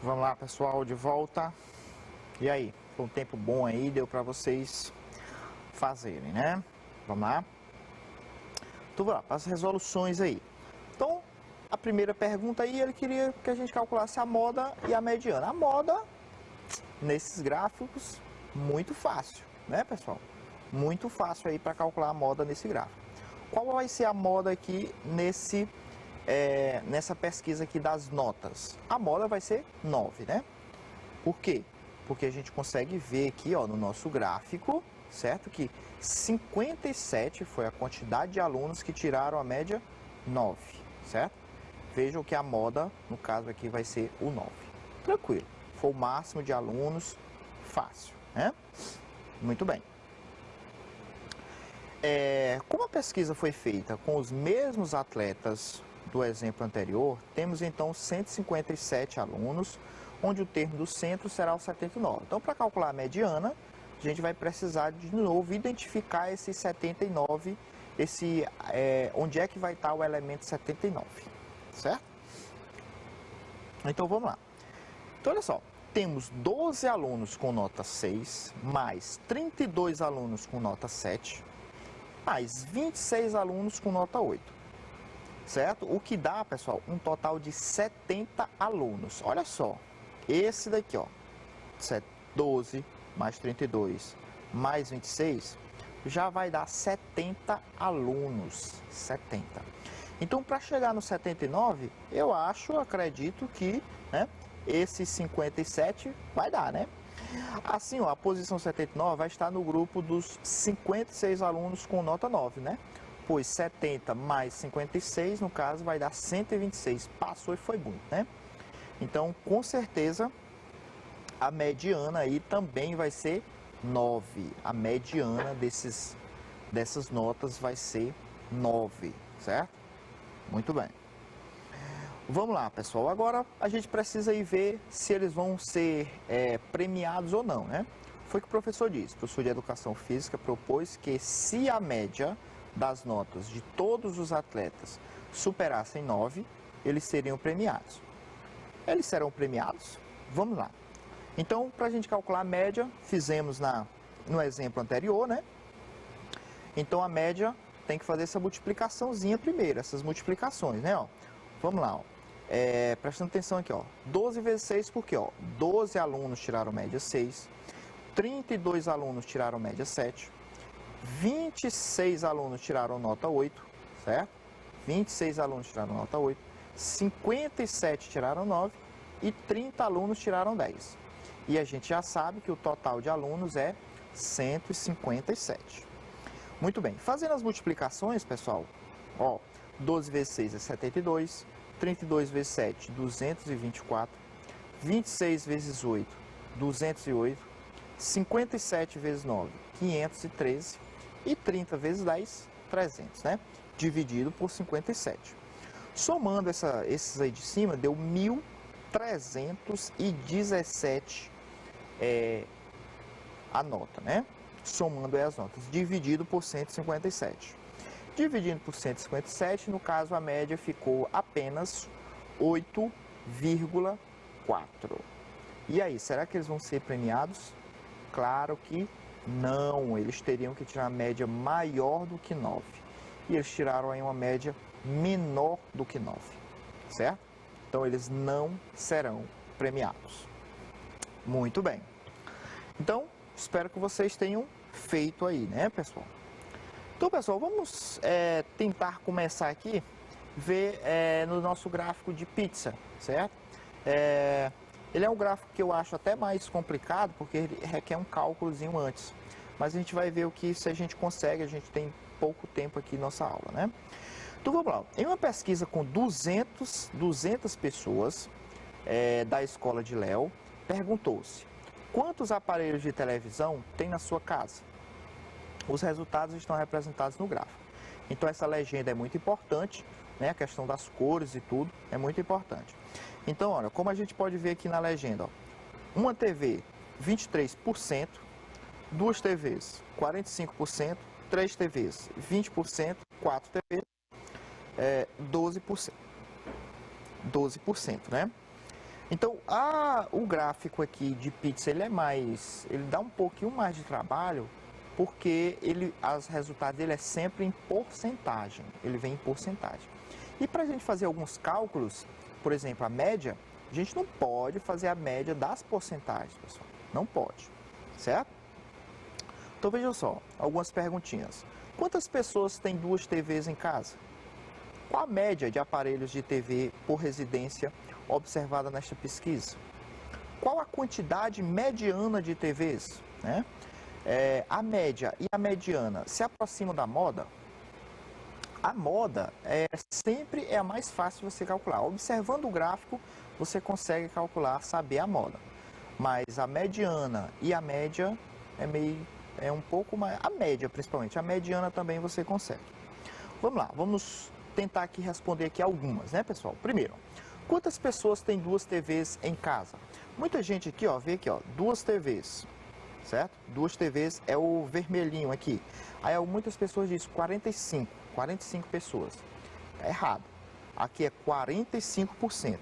Vamos lá, pessoal, de volta. E aí, foi um tempo bom aí, deu para vocês fazerem, né? Vamos lá. Então, vamos lá, para as resoluções aí. Então, a primeira pergunta aí, ele queria que a gente calculasse a moda e a mediana. A moda, nesses gráficos, muito fácil, né, pessoal? Muito fácil aí para calcular a moda nesse gráfico. Qual vai ser a moda aqui nessa pesquisa aqui das notas? A moda vai ser 9, né? Por quê? Porque a gente consegue ver aqui, ó, no nosso gráfico, certo? Que 57 foi a quantidade de alunos que tiraram a média 9, certo? Vejam que a moda, no caso aqui, vai ser o 9. Tranquilo. Foi o máximo de alunos, fácil, né? Muito bem. Como a pesquisa foi feita com os mesmos atletas do exemplo anterior, temos então 157 alunos, onde o termo do centro será o 79. Então, para calcular a mediana, a gente vai precisar de novo identificar esse 79, onde é que vai estar o elemento 79, certo? Então, vamos lá. Então, olha só, temos 12 alunos com nota 6, mais 32 alunos com nota 7, mais 26 alunos com nota 8, certo? O que dá, pessoal, um total de 70 alunos. Olha só, esse daqui, ó, 12 mais 32 mais 26, já vai dar 70 alunos, 70. Então, para chegar no 79, eu acredito que, né, esse 57 vai dar, né? Assim, ó, a posição 79 vai estar no grupo dos 56 alunos com nota 9, né? Pois 70 mais 56, no caso, vai dar 126. Passou e foi muito, né? Então, com certeza, a mediana aí também vai ser 9. A mediana dessas notas vai ser 9, certo? Muito bem. Vamos lá, pessoal. Agora a gente precisa ir ver se eles vão ser premiados ou não, né? Foi o que o professor disse. O professor de Educação Física propôs que se a média das notas de todos os atletas superassem 9, eles seriam premiados. Eles serão premiados? Vamos lá. Então, para a gente calcular a média, fizemos no exemplo anterior, né? Então, a média tem que fazer essa multiplicaçãozinha primeiro, essas multiplicações, né? Ó, vamos lá, ó. Prestando atenção aqui, ó. 12 vezes 6, porque, ó, 12 alunos tiraram média 6, 32 alunos tiraram média 7, 26 alunos tiraram nota 8, certo? 26 alunos tiraram nota 8, 57 tiraram 9 e 30 alunos tiraram 10. E a gente já sabe que o total de alunos é 157. Muito bem, fazendo as multiplicações, pessoal, ó, 12 vezes 6 é 72, 32 vezes 7, 224, 26 vezes 8, 208, 57 vezes 9, 513 e 30 vezes 10, 300, né? Dividido por 57. Somando esses aí de cima, deu 1.317 a nota, né? Somando aí as notas, dividido por 157. Dividindo por 157, no caso, a média ficou apenas 8,4. E aí, será que eles vão ser premiados? Claro que não, eles teriam que tirar a média maior do que 9. E eles tiraram aí uma média menor do que 9, certo? Então, eles não serão premiados. Muito bem. Então, espero que vocês tenham feito aí, né, pessoal? Então, pessoal, vamos tentar começar aqui, ver no nosso gráfico de pizza, certo? Ele é um gráfico que eu acho até mais complicado, porque ele requer um cálculozinho antes. Mas a gente vai ver se a gente consegue, a gente tem pouco tempo aqui na nossa aula, né? Então, vamos lá. Em uma pesquisa com 200 pessoas da escola de Léo, perguntou-se: quantos aparelhos de televisão tem na sua casa? Os resultados estão representados no gráfico. Então, essa legenda é muito importante, né? A questão das cores e tudo é muito importante. Então, olha, como a gente pode ver aqui na legenda, ó, uma TV, 23%, duas TVs, 45%, três TVs, 20%, quatro TVs, 12%. 12%, né? Então, o gráfico aqui de pizza, ele dá um pouquinho mais de trabalho, porque os resultados dele é sempre em porcentagem, ele vem em porcentagem. E para a gente fazer alguns cálculos, por exemplo, a média, a gente não pode fazer a média das porcentagens, pessoal, não pode, certo? Então vejam só, algumas perguntinhas. Quantas pessoas têm 2 TVs em casa? Qual a média de aparelhos de TV por residência observada nesta pesquisa? Qual a quantidade mediana de TVs? Né? A média e a mediana se aproximam da moda? A moda sempre é a mais fácil de você calcular. Observando o gráfico, você consegue calcular, saber a moda. Mas a mediana e a média é um pouco mais... A média, principalmente. A mediana também você consegue. Vamos lá, vamos tentar aqui responder aqui algumas, né, pessoal? Primeiro, quantas pessoas têm 2 TVs em casa? Muita gente aqui, ó, vê aqui, ó, 2 TVs, certo? 2 TVs é o vermelhinho aqui. Aí muitas pessoas dizem 45 pessoas. É errado. Aqui é 45%.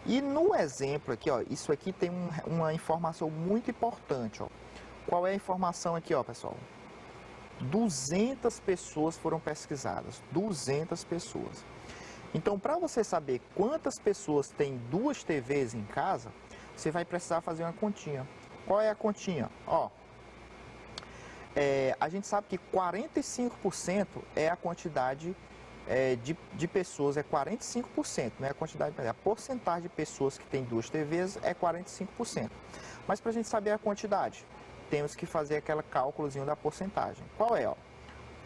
E no exemplo aqui, ó, isso aqui tem uma informação muito importante, ó. Qual é a informação aqui, ó, pessoal? 200 pessoas foram pesquisadas, 200 pessoas. Então, para você saber quantas pessoas têm 2 TVs em casa, você vai precisar fazer uma continha. Qual é a continha? Ó, a gente sabe que 45% é a quantidade de pessoas, é 45%, não é a quantidade, a porcentagem de pessoas que têm 2 TVs é 45%. Mas para a gente saber a quantidade, temos que fazer aquele cálculozinho da porcentagem. Qual é, ó?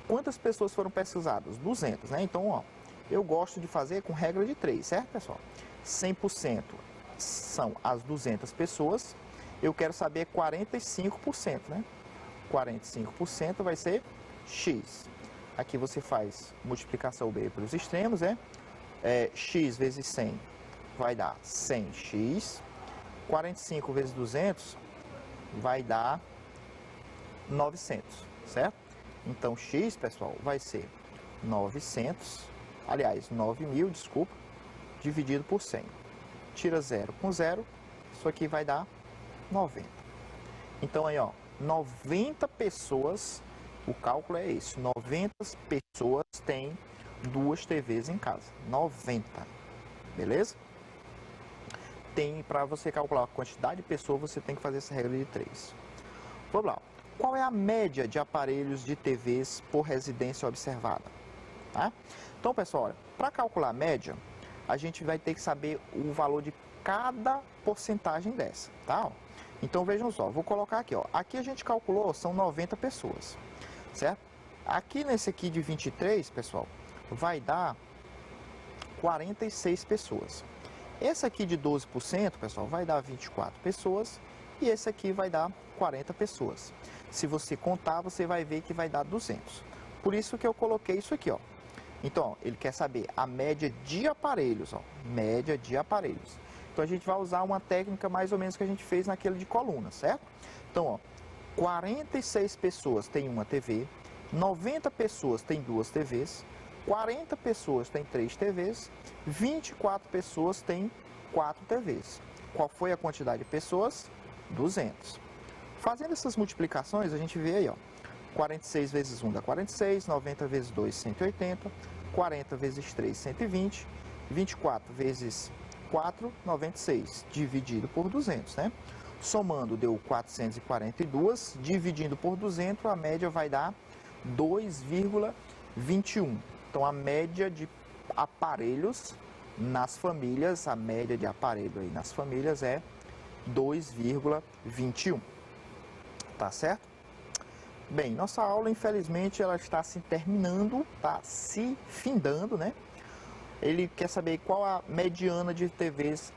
Quantas pessoas foram pesquisadas? 200, né? Então, ó, eu gosto de fazer com regra de 3, certo, pessoal? 100% são as 200 pessoas, eu quero saber 45%, né? 45% vai ser x. Aqui você faz multiplicação B pelos extremos, né? X vezes 100 vai dar 100x. 45 vezes 200 vai dar 900, certo? Então, x, pessoal, vai ser 900, aliás, 9.000, desculpa, dividido por 100. Tira 0 com 0, isso aqui vai dar 90. Então, aí, ó, 90 pessoas, o cálculo é esse, 90 pessoas têm 2 TVs em casa, 90, beleza? Para você calcular a quantidade de pessoas, você tem que fazer essa regra de 3. Vamos lá. Qual é a média de aparelhos de TVs por residência observada? Tá? Então, pessoal, para calcular a média, a gente vai ter que saber o valor de cada porcentagem dessa, tá? Então, vejam só, vou colocar aqui, ó. Aqui a gente calculou, são 90 pessoas, certo? Aqui nesse aqui de 23, pessoal, vai dar 46 pessoas. Esse aqui de 12%, pessoal, vai dar 24 pessoas e esse aqui vai dar 40 pessoas. Se você contar, você vai ver que vai dar 200. Por isso que eu coloquei isso aqui, ó. Então, ó, ele quer saber a média de aparelhos, ó, média de aparelhos. Então, a gente vai usar uma técnica mais ou menos que a gente fez naquele de coluna, certo? Então, ó, 46 pessoas têm uma TV, 90 pessoas têm 2 TVs, 40 pessoas têm 3 TVs, 24 pessoas têm 4 TVs. Qual foi a quantidade de pessoas? 200. Fazendo essas multiplicações, a gente vê aí, ó, 46 vezes 1 dá 46, 90 vezes 2, 180, 40 vezes 3, 120, 24 vezes 4, 96, dividido por 200, né? Somando deu 442, dividindo por 200, a média vai dar 2,21. Então, a média de aparelhos nas famílias, a média de aparelho aí nas famílias é 2,21. Tá certo? Bem, nossa aula, infelizmente, ela está se terminando, tá se findando, né? Ele quer saber qual a mediana de TVs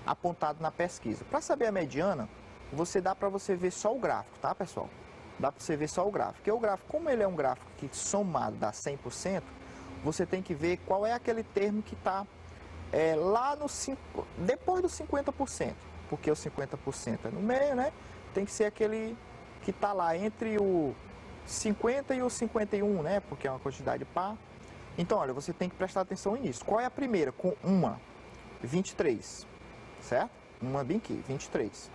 apontado na pesquisa. Para saber a mediana, dá para você ver só o gráfico, tá, pessoal? Dá para você ver só o gráfico. Porque o gráfico, como ele é um gráfico que somado dá 100%, você tem que ver qual é aquele termo que está lá no depois dos 50%. Porque o 50% é no meio, né? Tem que ser aquele que está lá entre o 50 e o 51, né? Porque é uma quantidade par. Então, olha, você tem que prestar atenção nisso. Qual é a primeira? Com uma, 23, certo? Uma bem aqui, 23.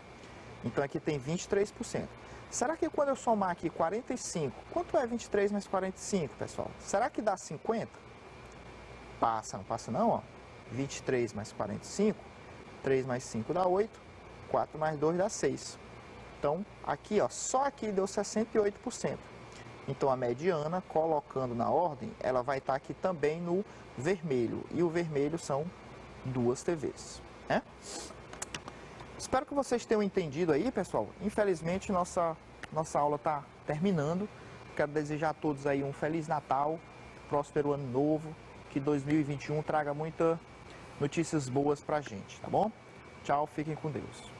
Então, aqui tem 23%. Será que quando eu somar aqui 45, quanto é 23 mais 45, pessoal? Será que dá 50? Passa, não passa não, ó. 23 mais 45, 3 mais 5 dá 8, 4 mais 2 dá 6. Então, aqui, ó, só aqui deu 68%. Então, a mediana, colocando na ordem, ela vai estar aqui também no vermelho. E o vermelho são 2 TVs, né? Espero que vocês tenham entendido aí, pessoal. Infelizmente, nossa aula está terminando. Quero desejar a todos aí um Feliz Natal, próspero Ano Novo, que 2021 traga muitas notícias boas pra gente, tá bom? Tchau, fiquem com Deus.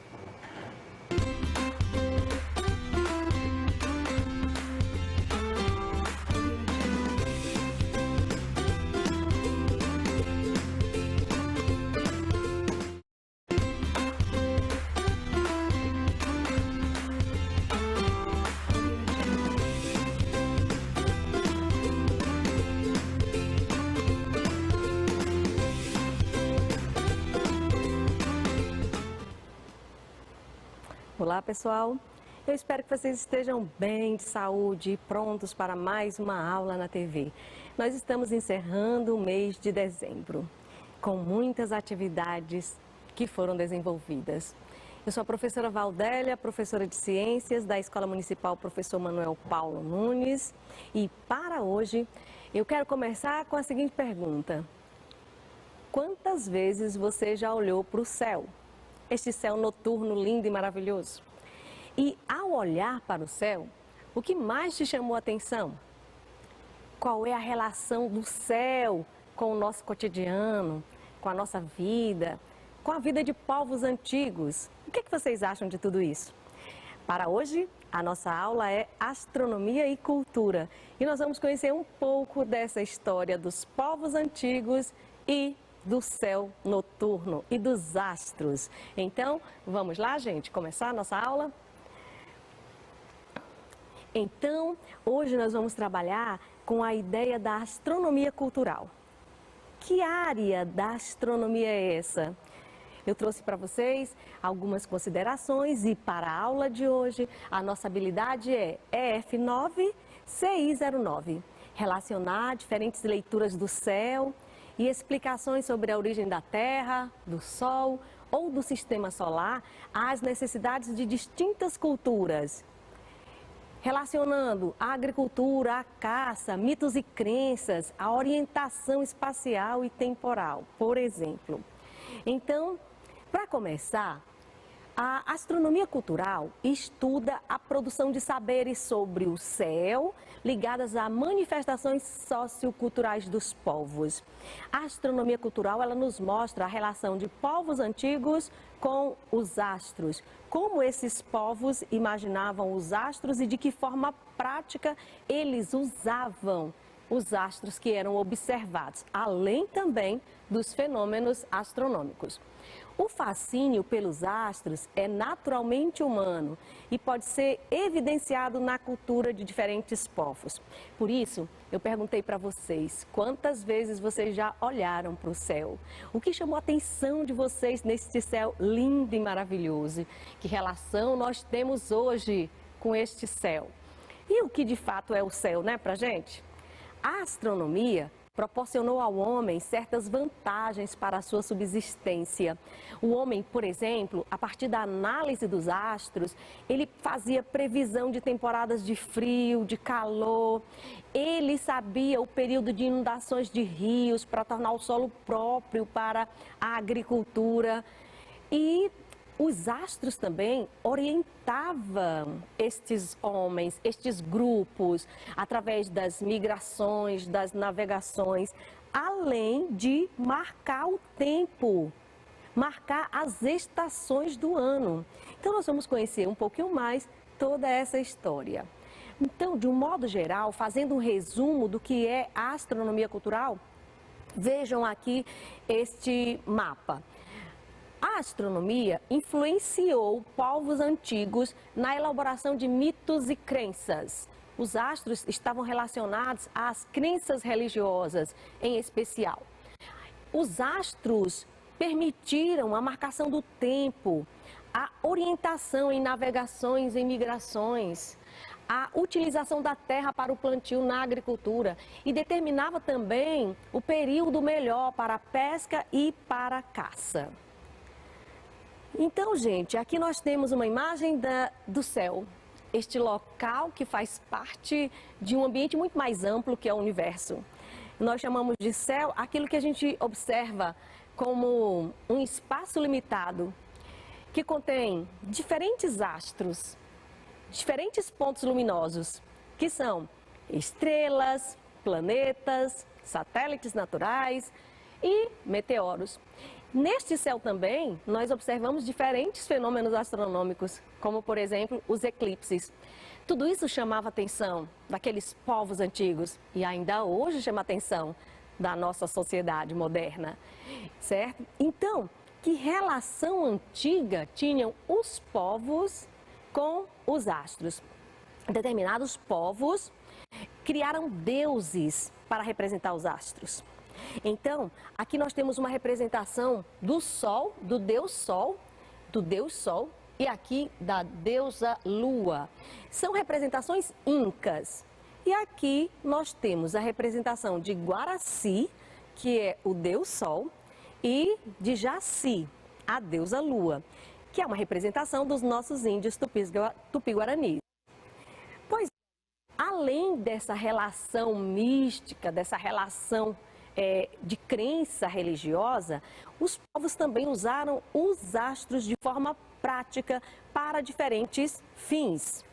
Olá, pessoal. Eu espero que vocês estejam bem, de saúde e prontos para mais uma aula na TV. Nós estamos encerrando o mês de dezembro, com muitas atividades que foram desenvolvidas. Eu sou a professora Valdélia, professora de Ciências da Escola Municipal Professor Manuel Paulo Nunes. E para hoje, eu quero começar com a seguinte pergunta. Quantas vezes você já olhou para o céu? Este céu noturno lindo e maravilhoso. E ao olhar para o céu, o que mais te chamou a atenção? Qual é a relação do céu com o nosso cotidiano, com a nossa vida, com a vida de povos antigos? O que vocês acham de tudo isso? Para hoje, a nossa aula é Astronomia e Cultura. E nós vamos conhecer um pouco dessa história dos povos antigos e do céu noturno e dos astros. Então, vamos lá, gente, começar a nossa aula? Então, hoje nós vamos trabalhar com a ideia da astronomia cultural. Que área da astronomia é essa? Eu trouxe para vocês algumas considerações e para a aula de hoje, a nossa habilidade é EF9, CI09. Relacionar diferentes leituras do céu e explicações sobre a origem da Terra, do Sol ou do Sistema Solar às necessidades de distintas culturas. Relacionando a agricultura, a caça, mitos e crenças, a orientação espacial e temporal, por exemplo. Então, para começar, a astronomia cultural estuda a produção de saberes sobre o céu, ligadas a manifestações socioculturais dos povos. A astronomia cultural, ela nos mostra a relação de povos antigos com os astros, como esses povos imaginavam os astros e de que forma prática eles usavam os astros que eram observados, além também dos fenômenos astronômicos. O fascínio pelos astros é naturalmente humano e pode ser evidenciado na cultura de diferentes povos. Por isso, eu perguntei para vocês, quantas vezes vocês já olharam para o céu? O que chamou a atenção de vocês neste céu lindo e maravilhoso? Que relação nós temos hoje com este céu? E o que de fato é o céu, né, pra gente? A astronomia proporcionou ao homem certas vantagens para a sua subsistência. O homem, por exemplo, a partir da análise dos astros, ele fazia previsão de temporadas de frio, de calor. Ele sabia o período de inundações de rios para tornar o solo próprio para a agricultura. E os astros também orientavam estes homens, estes grupos, através das migrações, das navegações, além de marcar o tempo, marcar as estações do ano. Então, nós vamos conhecer um pouquinho mais toda essa história. Então, de um modo geral, fazendo um resumo do que é a astronomia cultural, vejam aqui este mapa. A astronomia influenciou povos antigos na elaboração de mitos e crenças. os astros estavam relacionados às crenças religiosas, em especial. Os astros permitiram a marcação do tempo, a orientação em navegações e migrações, a utilização da terra para o plantio na agricultura e determinava também o período melhor para a pesca e para a caça. Então, gente, aqui nós temos uma imagem do céu, este local que faz parte de um ambiente muito mais amplo que é o universo. Nós chamamos de céu aquilo que a gente observa como um espaço limitado, que contém diferentes astros, diferentes pontos luminosos, que são estrelas, planetas, satélites naturais e meteoros. Neste céu também, nós observamos diferentes fenômenos astronômicos, como, por exemplo, os eclipses. Tudo isso chamava a atenção daqueles povos antigos e ainda hoje chama a atenção da nossa sociedade moderna, certo? Então, que relação antiga tinham os povos com os astros? Determinados povos criaram deuses para representar os astros. Então, aqui nós temos uma representação do Sol, do Deus Sol, e aqui da deusa Lua. São representações incas. E aqui nós temos a representação de Guaraci, que é o Deus Sol, e de Jaci, a deusa Lua, que é uma representação dos nossos índios tupi-guaranis. Pois, além dessa relação mística, dessa relação de crença religiosa, os povos também usaram os astros de forma prática para diferentes fins.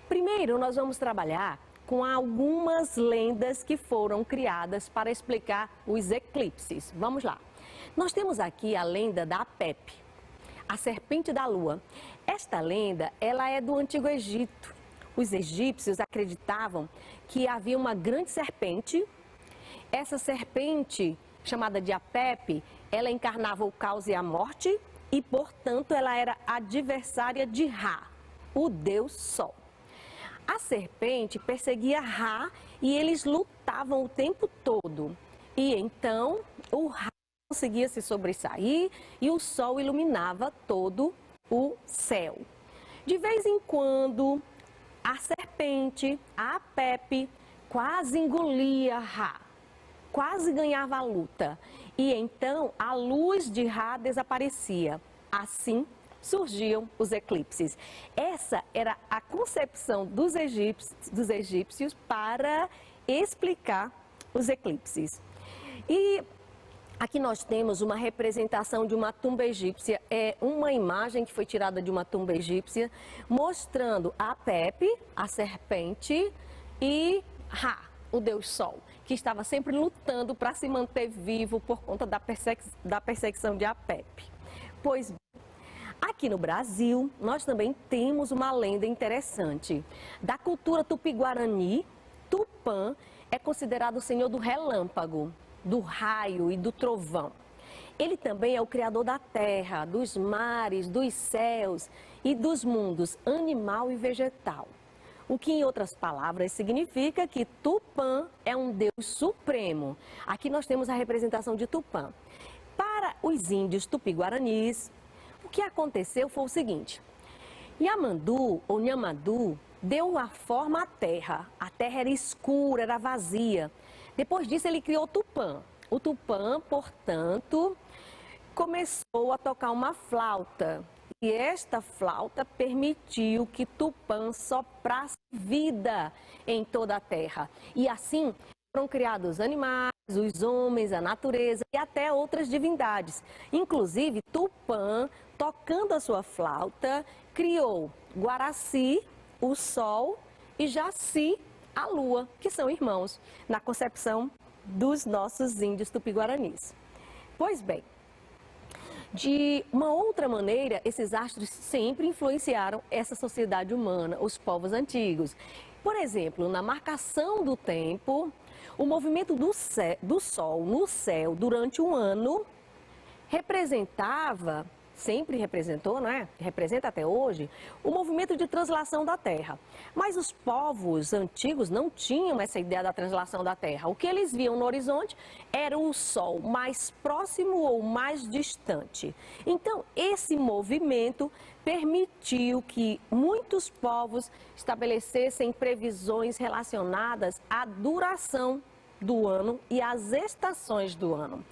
Primeiro, nós vamos trabalhar com algumas lendas que foram criadas para explicar os eclipses. Vamos lá. Nós temos aqui a lenda da Apep, a serpente da lua. Esta lenda, ela é do Antigo Egito. Os egípcios acreditavam que havia uma grande serpente. Essa serpente, chamada de Apep, ela encarnava o caos e a morte e, portanto, ela era adversária de Ra, o Deus Sol. A serpente perseguia Ra e eles lutavam o tempo todo. E então o Ra conseguia se sobressair e o Sol iluminava todo o céu. De vez em quando, a serpente, a Apep, quase engolia Ra, quase ganhava a luta. E então a luz de Ra desaparecia. Assim surgiam os eclipses. Essa era a concepção dos egípcios para explicar os eclipses. E aqui nós temos uma representação de uma tumba egípcia. É uma imagem que foi tirada de uma tumba egípcia, mostrando a Apep, a serpente, e Ra, o Deus Sol, que estava sempre lutando para se manter vivo por conta da perseguição de Apep. Pois aqui no Brasil, nós também temos uma lenda interessante. Da cultura tupi-guarani, Tupã é considerado o senhor do relâmpago, do raio e do trovão. Ele também é o criador da terra, dos mares, dos céus e dos mundos animal e vegetal. O que, em outras palavras, significa que Tupã é um Deus supremo. Aqui nós temos a representação de Tupã. Para os índios tupi-guaranis, o que aconteceu foi o seguinte: Yamandu, ou Nhamadu, deu a forma à terra. A terra era escura, era vazia. Depois disso, ele criou Tupã. O Tupã, portanto, começou a tocar uma flauta. E esta flauta permitiu que Tupã soprasse vida em toda a terra. E assim foram criados os animais, os homens, a natureza e até outras divindades. Inclusive, Tupã, tocando a sua flauta, criou Guaraci, o Sol, e Jaci, a Lua, que são irmãos, na concepção dos nossos índios tupi-guaranis. Pois bem, de uma outra maneira, esses astros sempre influenciaram essa sociedade humana, os povos antigos. Por exemplo, na marcação do tempo, o movimento do Sol no céu durante um ano representava sempre representou, né? Representa até hoje, o movimento de translação da Terra. Mas os povos antigos não tinham essa ideia da translação da Terra. O que eles viam no horizonte era o Sol mais próximo ou mais distante. Então, esse movimento permitiu que muitos povos estabelecessem previsões relacionadas à duração do ano e às estações do ano.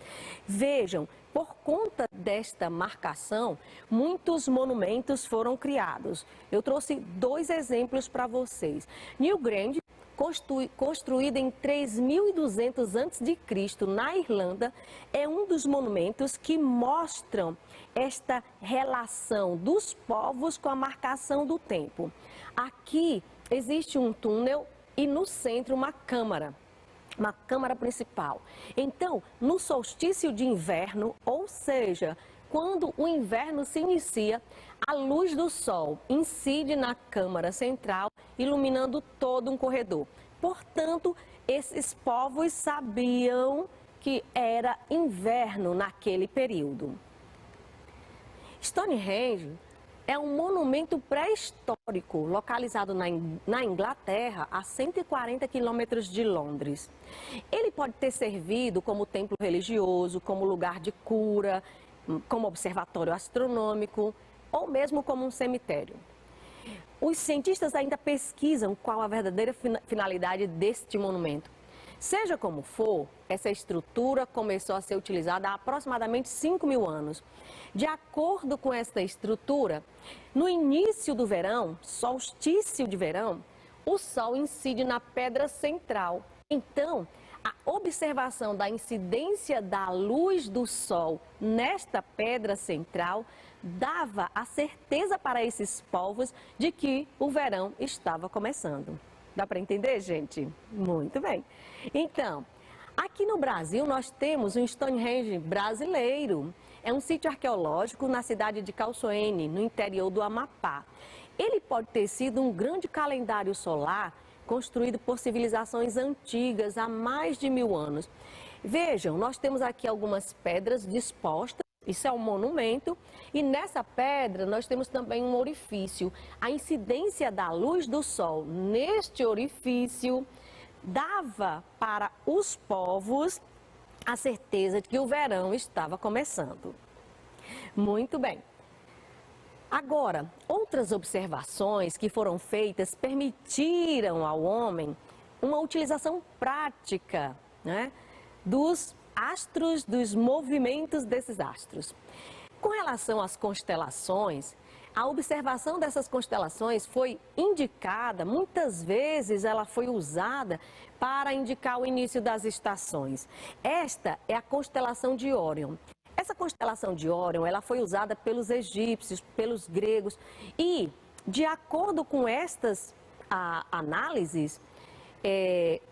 Vejam, por conta desta marcação, muitos monumentos foram criados. Eu trouxe 2 exemplos para vocês. Newgrange, construída em 3200 a.C. na Irlanda, é um dos monumentos que mostram esta relação dos povos com a marcação do tempo. Aqui existe um túnel e no centro uma câmara principal. Então, no solstício de inverno, ou seja, quando o inverno se inicia, a luz do sol incide na câmara central, iluminando todo um corredor. Portanto, esses povos sabiam que era inverno naquele período. Stonehenge é um monumento pré-histórico localizado na Inglaterra, a 140 quilômetros de Londres. Ele pode ter servido como templo religioso, como lugar de cura, como observatório astronômico ou mesmo como um cemitério. Os cientistas ainda pesquisam qual a verdadeira finalidade deste monumento. Seja como for, essa estrutura começou a ser utilizada há aproximadamente 5.000 anos. De acordo com esta estrutura, no início do verão, solstício de verão, o sol incide na pedra central. Então, a observação da incidência da luz do sol nesta pedra central dava a certeza para esses povos de que o verão estava começando. Dá para entender, gente? Muito bem. Então, aqui no Brasil nós temos um Stonehenge brasileiro. É um sítio arqueológico na cidade de Calçoene, no interior do Amapá. Ele pode ter sido um grande calendário solar construído por civilizações antigas há mais de 1000 anos. Vejam, nós temos aqui algumas pedras dispostas. Isso é um monumento e nessa pedra nós temos também um orifício. A incidência da luz do sol neste orifício dava para os povos a certeza de que o verão estava começando. Muito bem. Agora, outras observações que foram feitas permitiram ao homem uma utilização prática, né, dos astros, dos movimentos desses astros. Com relação às constelações, a observação dessas constelações foi indicada, muitas vezes ela foi usada para indicar o início das estações. Esta é a constelação de Órion. Essa constelação de Órion, ela foi usada pelos egípcios, pelos gregos e, de acordo com estas análises,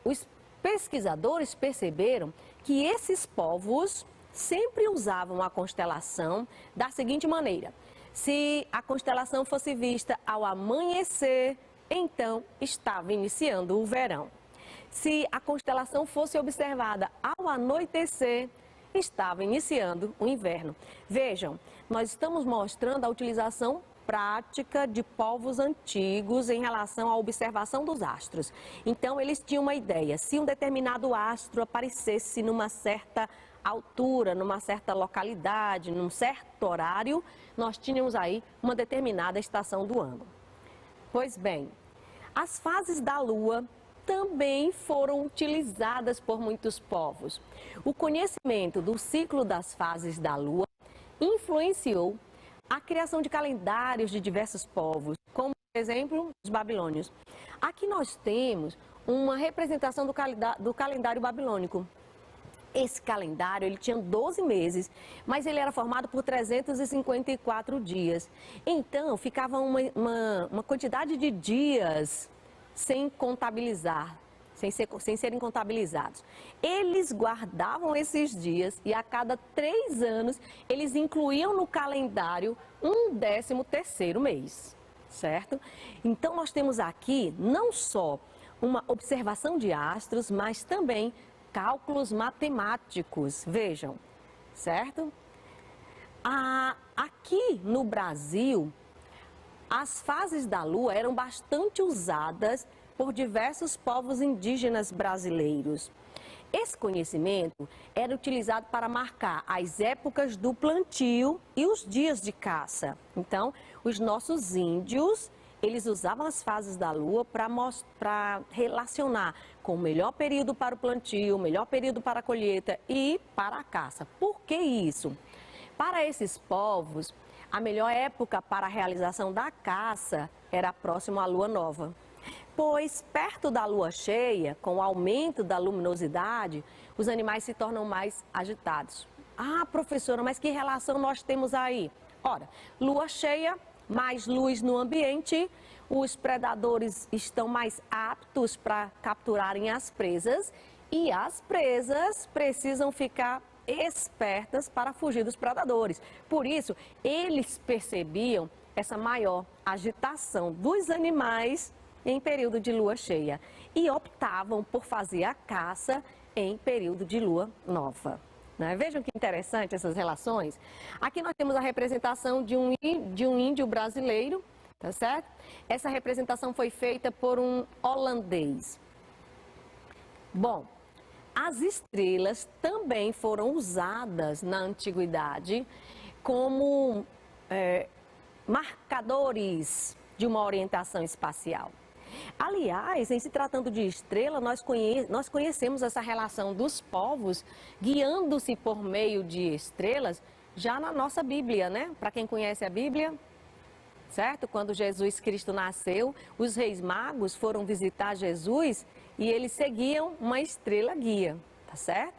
os pesquisadores perceberam que esses povos sempre usavam a constelação da seguinte maneira: se a constelação fosse vista ao amanhecer, então estava iniciando o verão. Se a constelação fosse observada ao anoitecer, estava iniciando o inverno. Vejam, nós estamos mostrando a utilização prática de povos antigos em relação à observação dos astros. Então, eles tinham uma ideia: se um determinado astro aparecesse numa certa altura, numa certa localidade, num certo horário, nós tínhamos aí uma determinada estação do ano. Pois bem, as fases da Lua também foram utilizadas por muitos povos. O conhecimento do ciclo das fases da Lua influenciou a criação de calendários de diversos povos, como, por exemplo, os babilônios. Aqui nós temos uma representação do calendário babilônico. Esse calendário, ele tinha 12 meses, mas ele era formado por 354 dias. Então, ficava uma quantidade de dias sem contabilizar, sem serem contabilizados. Eles guardavam esses dias e a cada 3 anos eles incluíam no calendário um 13º mês, certo? Então nós temos aqui não só uma observação de astros, mas também cálculos matemáticos, vejam, certo? Aqui no Brasil, as fases da Lua eram bastante usadas por diversos povos indígenas brasileiros. Esse conhecimento era utilizado para marcar as épocas do plantio e os dias de caça. Então, os nossos índios, eles usavam as fases da Lua para relacionar com o melhor período para o plantio, o melhor período para a colheita e para a caça. Por que isso? Para esses povos, a melhor época para a realização da caça era próximo à lua nova, pois perto da lua cheia, com o aumento da luminosidade, os animais se tornam mais agitados. Ah, professora, mas que relação nós temos aí? Ora, lua cheia, mais luz no ambiente, os predadores estão mais aptos para capturarem as presas e as presas precisam ficar espertas para fugir dos predadores. Por isso, eles percebiam essa maior agitação dos animais em período de lua cheia e optavam por fazer a caça em período de lua nova. Né? Vejam que interessante essas relações. Aqui nós temos a representação de um índio brasileiro, tá certo? Essa representação foi feita por um holandês. Bom, as estrelas também foram usadas na antiguidade como marcadores de uma orientação espacial. Aliás, em se tratando de estrela, nós conhecemos essa relação dos povos guiando-se por meio de estrelas já na nossa Bíblia, né? Para quem conhece a Bíblia, certo? Quando Jesus Cristo nasceu, os reis magos foram visitar Jesus e eles seguiam uma estrela guia, tá certo?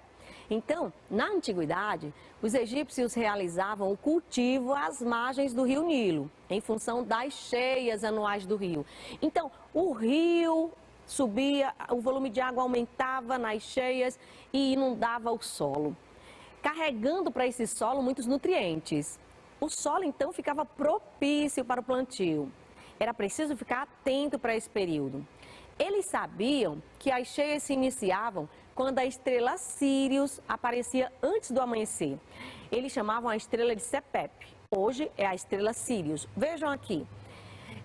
Então, na antiguidade, os egípcios realizavam o cultivo às margens do rio Nilo, em função das cheias anuais do rio. Então, o rio subia, o volume de água aumentava nas cheias e inundava o solo, carregando para esse solo muitos nutrientes. O solo, então, ficava propício para o plantio. Era preciso ficar atento para esse período. Eles sabiam que as cheias se iniciavam quando a estrela Sírius aparecia antes do amanhecer. Eles chamavam a estrela de Sepepe. Hoje é a estrela Sírius. Vejam aqui.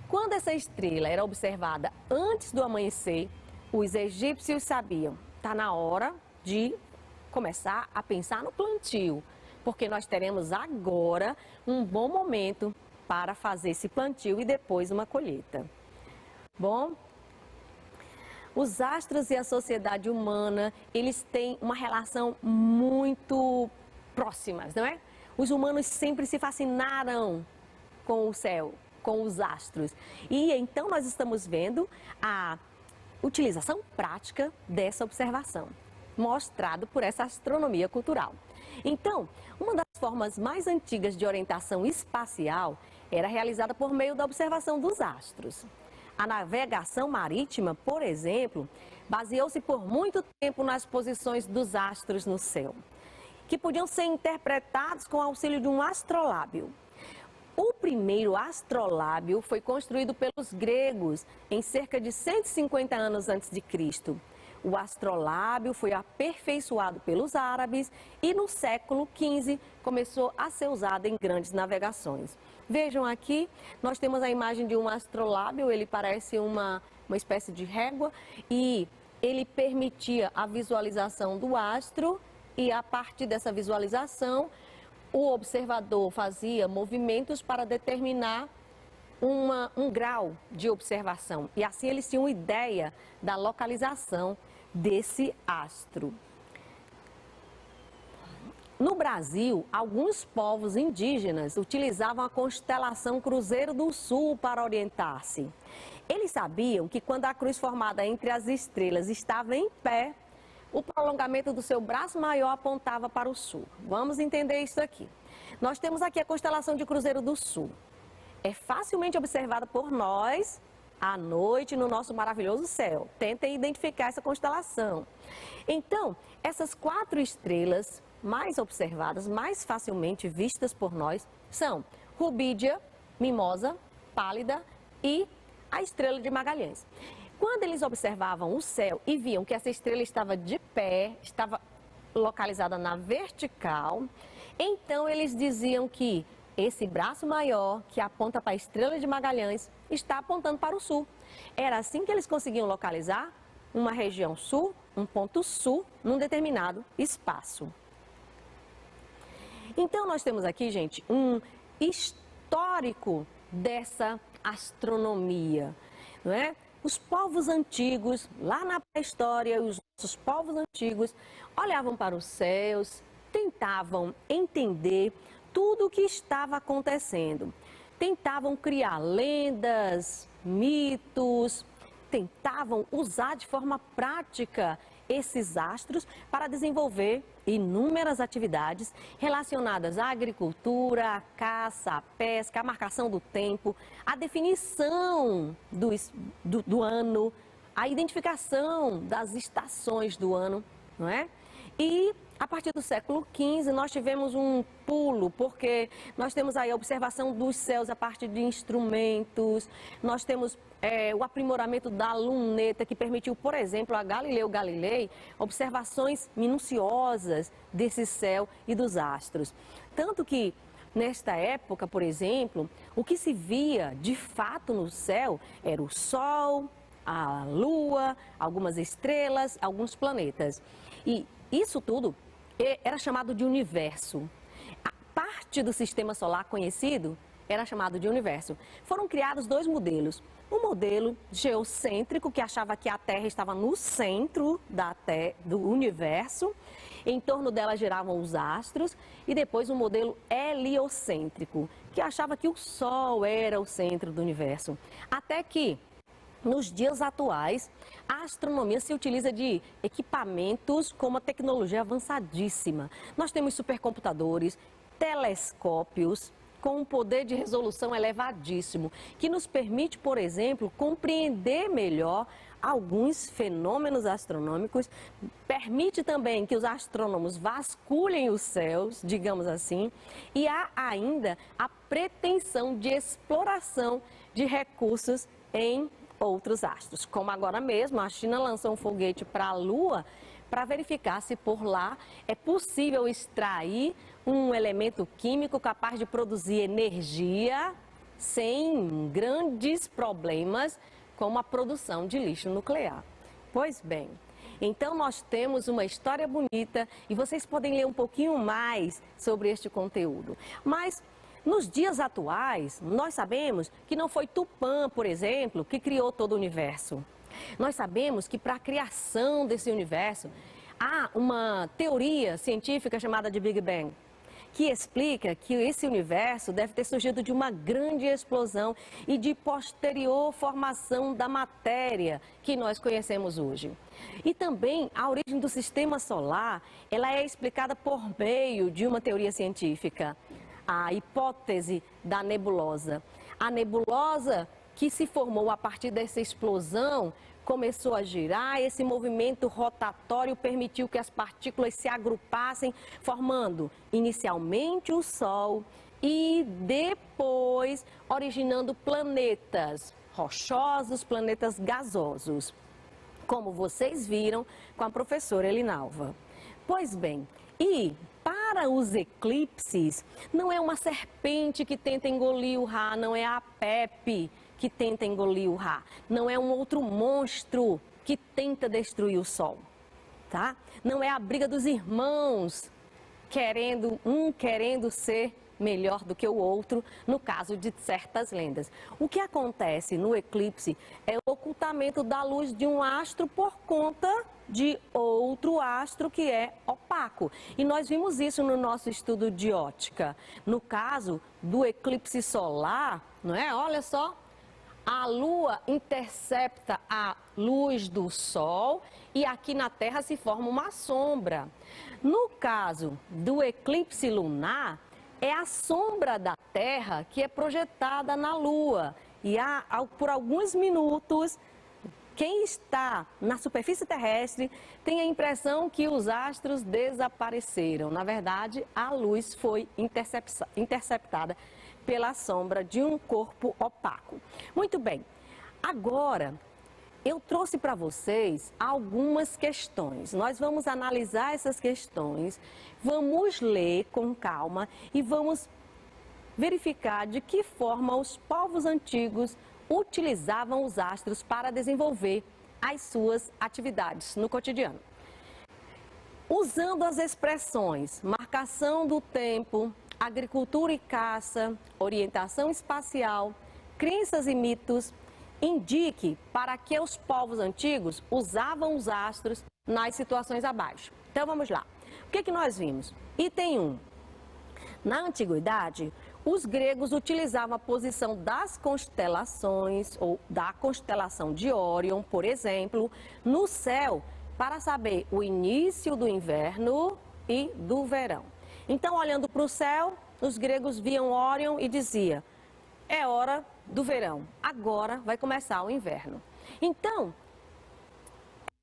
Quando essa estrela era observada antes do amanhecer, os egípcios sabiam, está na hora de começar a pensar no plantio, porque nós teremos agora um bom momento para fazer esse plantio e depois uma colheita. Bom, os astros e a sociedade humana, eles têm uma relação muito próxima, não é? Os humanos sempre se fascinaram com o céu, com os astros. E então nós estamos vendo a utilização prática dessa observação, mostrado por essa astronomia cultural. Então, uma das formas mais antigas de orientação espacial era realizada por meio da observação dos astros. A navegação marítima, por exemplo, baseou-se por muito tempo nas posições dos astros no céu, que podiam ser interpretados com o auxílio de um astrolábio. O primeiro astrolábio foi construído pelos gregos em cerca de 150 anos antes de Cristo. O astrolábio foi aperfeiçoado pelos árabes e no século XV começou a ser usado em grandes navegações. Vejam aqui, nós temos a imagem de um astrolábio, ele parece uma espécie de régua e ele permitia a visualização do astro e a partir dessa visualização o observador fazia movimentos para determinar um grau de observação e assim eles tinham ideia da localização desse astro. No Brasil, alguns povos indígenas utilizavam a constelação Cruzeiro do Sul para orientar-se. Eles sabiam que quando a cruz formada entre as estrelas estava em pé, o prolongamento do seu braço maior apontava para o sul. Vamos entender isso aqui. Nós temos aqui a constelação de Cruzeiro do Sul. É facilmente observada por nós à noite no nosso maravilhoso céu. Tentem identificar essa constelação. Então, essas 4 estrelas mais observadas, mais facilmente vistas por nós, são Rubídia, Mimosa, Pálida e a estrela de Magalhães. Quando eles observavam o céu e viam que essa estrela estava de pé, estava localizada na vertical, Então eles diziam que esse braço maior, que aponta para a estrela de Magalhães, está apontando para o sul. Era assim que eles conseguiam localizar uma região sul, um ponto sul, num determinado espaço. Então nós temos aqui, gente, um histórico dessa astronomia, não é? Os povos antigos, lá na pré-história, os nossos povos antigos olhavam para os céus, tentavam entender tudo o que estava acontecendo. Tentavam criar lendas, mitos, tentavam usar de forma prática esses astros para desenvolver inúmeras atividades relacionadas à agricultura, à caça, à pesca, à marcação do tempo, à definição do ano, à identificação das estações do ano, não é? E a partir do século XV nós tivemos um pulo, porque nós temos aí a observação dos céus a partir de instrumentos, nós temos o aprimoramento da luneta, que permitiu, por exemplo, a Galileu Galilei observações minuciosas desse céu e dos astros. Tanto que, nesta época, por exemplo, o que se via de fato no céu era o Sol, a Lua, algumas estrelas, alguns planetas. E isso tudo era chamado de universo. A parte do sistema solar conhecido era chamado de universo. Foram criados dois modelos. Um modelo geocêntrico, que achava que a Terra estava no centro do universo, em torno dela giravam os astros, e depois um modelo heliocêntrico, que achava que o Sol era o centro do universo. Até que, nos dias atuais, a astronomia se utiliza de equipamentos com uma tecnologia avançadíssima. Nós temos supercomputadores, telescópios com um poder de resolução elevadíssimo, que nos permite, por exemplo, compreender melhor alguns fenômenos astronômicos, permite também que os astrônomos vasculhem os céus, digamos assim, e há ainda a pretensão de exploração de recursos em outros astros, como agora mesmo a China lançou um foguete para a Lua para verificar se por lá é possível extrair um elemento químico capaz de produzir energia sem grandes problemas, como a produção de lixo nuclear. Pois bem, então nós temos uma história bonita e vocês podem ler um pouquinho mais sobre este conteúdo. Mas nos dias atuais, nós sabemos que não foi Tupã, por exemplo, que criou todo o universo. Nós sabemos que para a criação desse universo há uma teoria científica chamada de Big Bang, que explica que esse universo deve ter surgido de uma grande explosão e de posterior formação da matéria que nós conhecemos hoje. E também a origem do sistema solar, ela é explicada por meio de uma teoria científica, a hipótese da nebulosa. A nebulosa que se formou a partir dessa explosão começou a girar, esse movimento rotatório permitiu que as partículas se agrupassem, formando inicialmente o Sol e depois originando planetas rochosos, planetas gasosos, como vocês viram com a professora Elinalva. Pois bem, e para os eclipses, não é uma serpente que tenta engolir o Ra, não é a Pepe que tenta engolir o Ra, não é um outro monstro que tenta destruir o Sol, tá? Não é a briga dos irmãos, querendo ser melhor do que o outro, no caso de certas lendas. O que acontece no eclipse é o ocultamento da luz de um astro por conta de outro astro que é opaco. E nós vimos isso no nosso estudo de óptica. No caso do eclipse solar, não é? Olha só, a Lua intercepta a luz do Sol e aqui na Terra se forma uma sombra. No caso do eclipse lunar, é a sombra da Terra que é projetada na Lua. E por alguns minutos, quem está na superfície terrestre tem a impressão que os astros desapareceram. Na verdade, a luz foi interceptada pela sombra de um corpo opaco. Muito bem, agora eu trouxe para vocês algumas questões. Nós vamos analisar essas questões, vamos ler com calma e vamos verificar de que forma os povos antigos utilizavam os astros para desenvolver as suas atividades no cotidiano. Usando as expressões marcação do tempo, agricultura e caça, orientação espacial, crenças e mitos, indique para que os povos antigos usavam os astros nas situações abaixo. Então vamos lá. O que nós vimos? Item 1. Na antiguidade, os gregos utilizavam a posição das constelações, ou da constelação de Órion, por exemplo, no céu, para saber o início do inverno e do verão. Então, olhando para o céu, os gregos viam Órion e diziam, é hora do verão, agora vai começar o inverno. Então,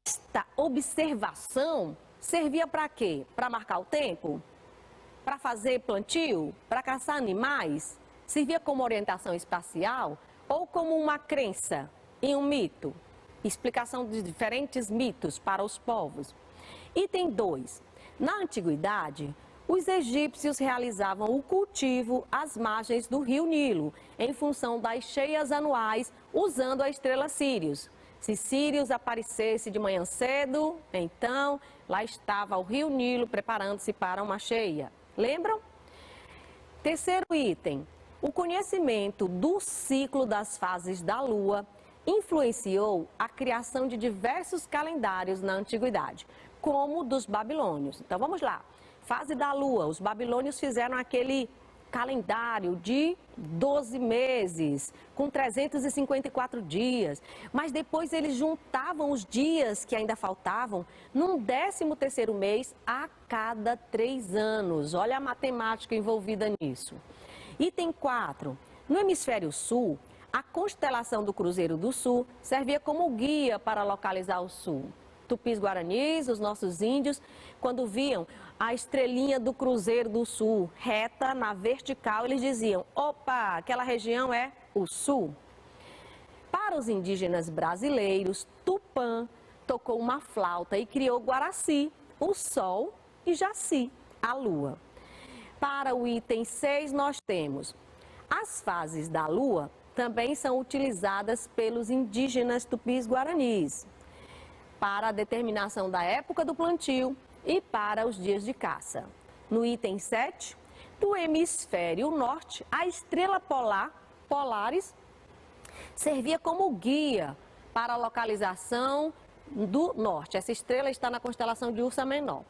esta observação servia para quê? Para marcar o tempo? Para fazer plantio? Para caçar animais? Servia como orientação espacial ou como uma crença em um mito? Explicação de diferentes mitos para os povos. Item 2. Na antiguidade, os egípcios realizavam o cultivo às margens do rio Nilo, em função das cheias anuais, usando a estrela Sírius. Se Sírius aparecesse de manhã cedo, então lá estava o rio Nilo preparando-se para uma cheia. Lembram? Terceiro item. O conhecimento do ciclo das fases da Lua influenciou a criação de diversos calendários na antiguidade, como o dos babilônios. Então vamos lá. Fase da Lua. Os babilônios fizeram aquele calendário de 12 meses, com 354 dias. Mas depois eles juntavam os dias que ainda faltavam num 13º mês a cada 3 anos. Olha a matemática envolvida nisso. Item 4. No hemisfério sul, a constelação do Cruzeiro do Sul servia como guia para localizar o sul. Tupis-guaranis, os nossos índios, quando viam a estrelinha do Cruzeiro do Sul reta na vertical, eles diziam, opa, aquela região é o sul. Para os indígenas brasileiros, Tupã tocou uma flauta e criou Guaraci, o sol, e Jaci, a lua. Para o item 6, nós temos as fases da lua também são utilizadas pelos indígenas tupis-guaranis para a determinação da época do plantio e para os dias de caça. No item 7, do hemisfério norte, a estrela polar, Polaris, servia como guia para a localização do norte. Essa estrela está na constelação de Ursa Menor.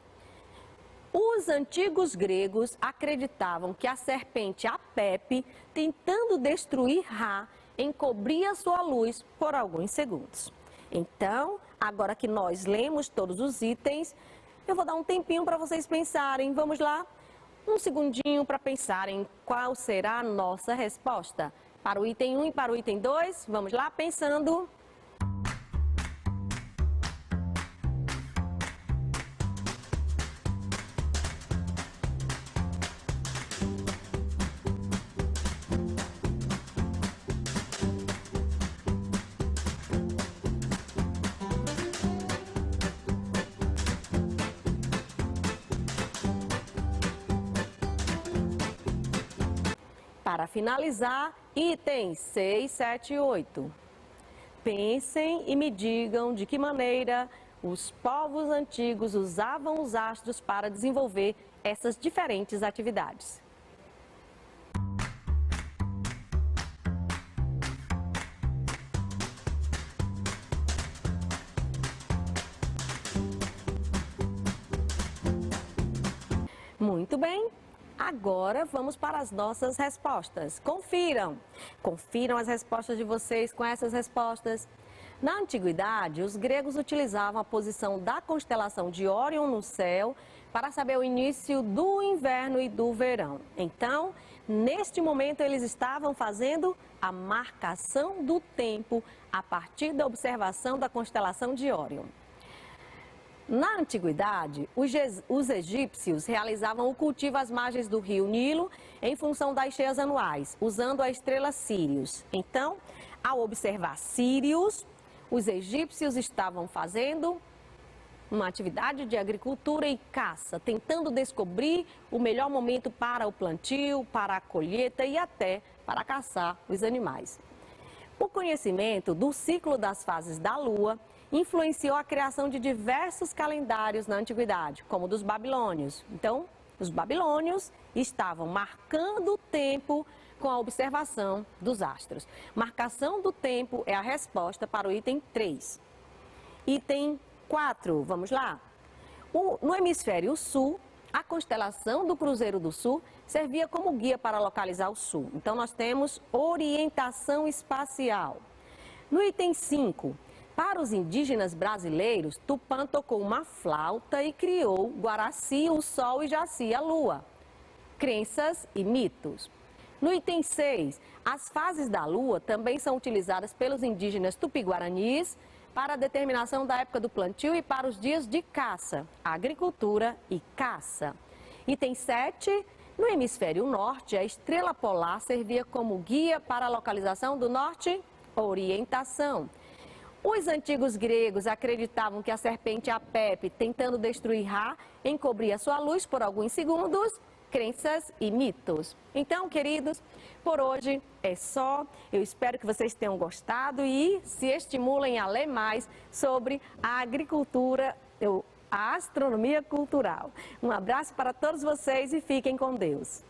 Os antigos gregos acreditavam que a serpente Apepe, tentando destruir Ra, encobria sua luz por alguns segundos. Então, agora que nós lemos todos os itens, eu vou dar um tempinho para vocês pensarem. Vamos lá? Um segundinho para pensarem qual será a nossa resposta. Para o item 1 e para o item 2, vamos lá pensando. Para finalizar, itens 6, 7 e 8. Pensem e me digam de que maneira os povos antigos usavam os astros para desenvolver essas diferentes atividades. Muito bem. Agora vamos para as nossas respostas. Confiram as respostas de vocês com essas respostas. Na antiguidade, os gregos utilizavam a posição da constelação de Órion no céu para saber o início do inverno e do verão. Então, neste momento, eles estavam fazendo a marcação do tempo a partir da observação da constelação de Órion. Na antiguidade, os egípcios realizavam o cultivo às margens do rio Nilo em função das cheias anuais, usando a estrela Sírius. Então, ao observar Sírius, os egípcios estavam fazendo uma atividade de agricultura e caça, tentando descobrir o melhor momento para o plantio, para a colheita e até para caçar os animais. O conhecimento do ciclo das fases da Lua influenciou a criação de diversos calendários na antiguidade, como o dos babilônios. Então, os babilônios estavam marcando o tempo com a observação dos astros. Marcação do tempo é a resposta para o item 3. Item 4, vamos lá. No hemisfério sul, a constelação do Cruzeiro do Sul servia como guia para localizar o sul. Então, nós temos orientação espacial. No item 5, para os indígenas brasileiros, Tupã tocou uma flauta e criou Guaraci, o sol e Jaci, a lua. Crenças e mitos. No item 6, as fases da lua também são utilizadas pelos indígenas tupi-guaranis para a determinação da época do plantio e para os dias de caça, agricultura e caça. Item 7, no hemisfério norte, a estrela polar servia como guia para a localização do norte, orientação. Os antigos gregos acreditavam que a serpente Apepe, tentando destruir Ra, encobria sua luz por alguns segundos. Crenças e mitos. Então, queridos, por hoje é só. Eu espero que vocês tenham gostado e se estimulem a ler mais sobre a agricultura, a astronomia cultural. Um abraço para todos vocês e fiquem com Deus.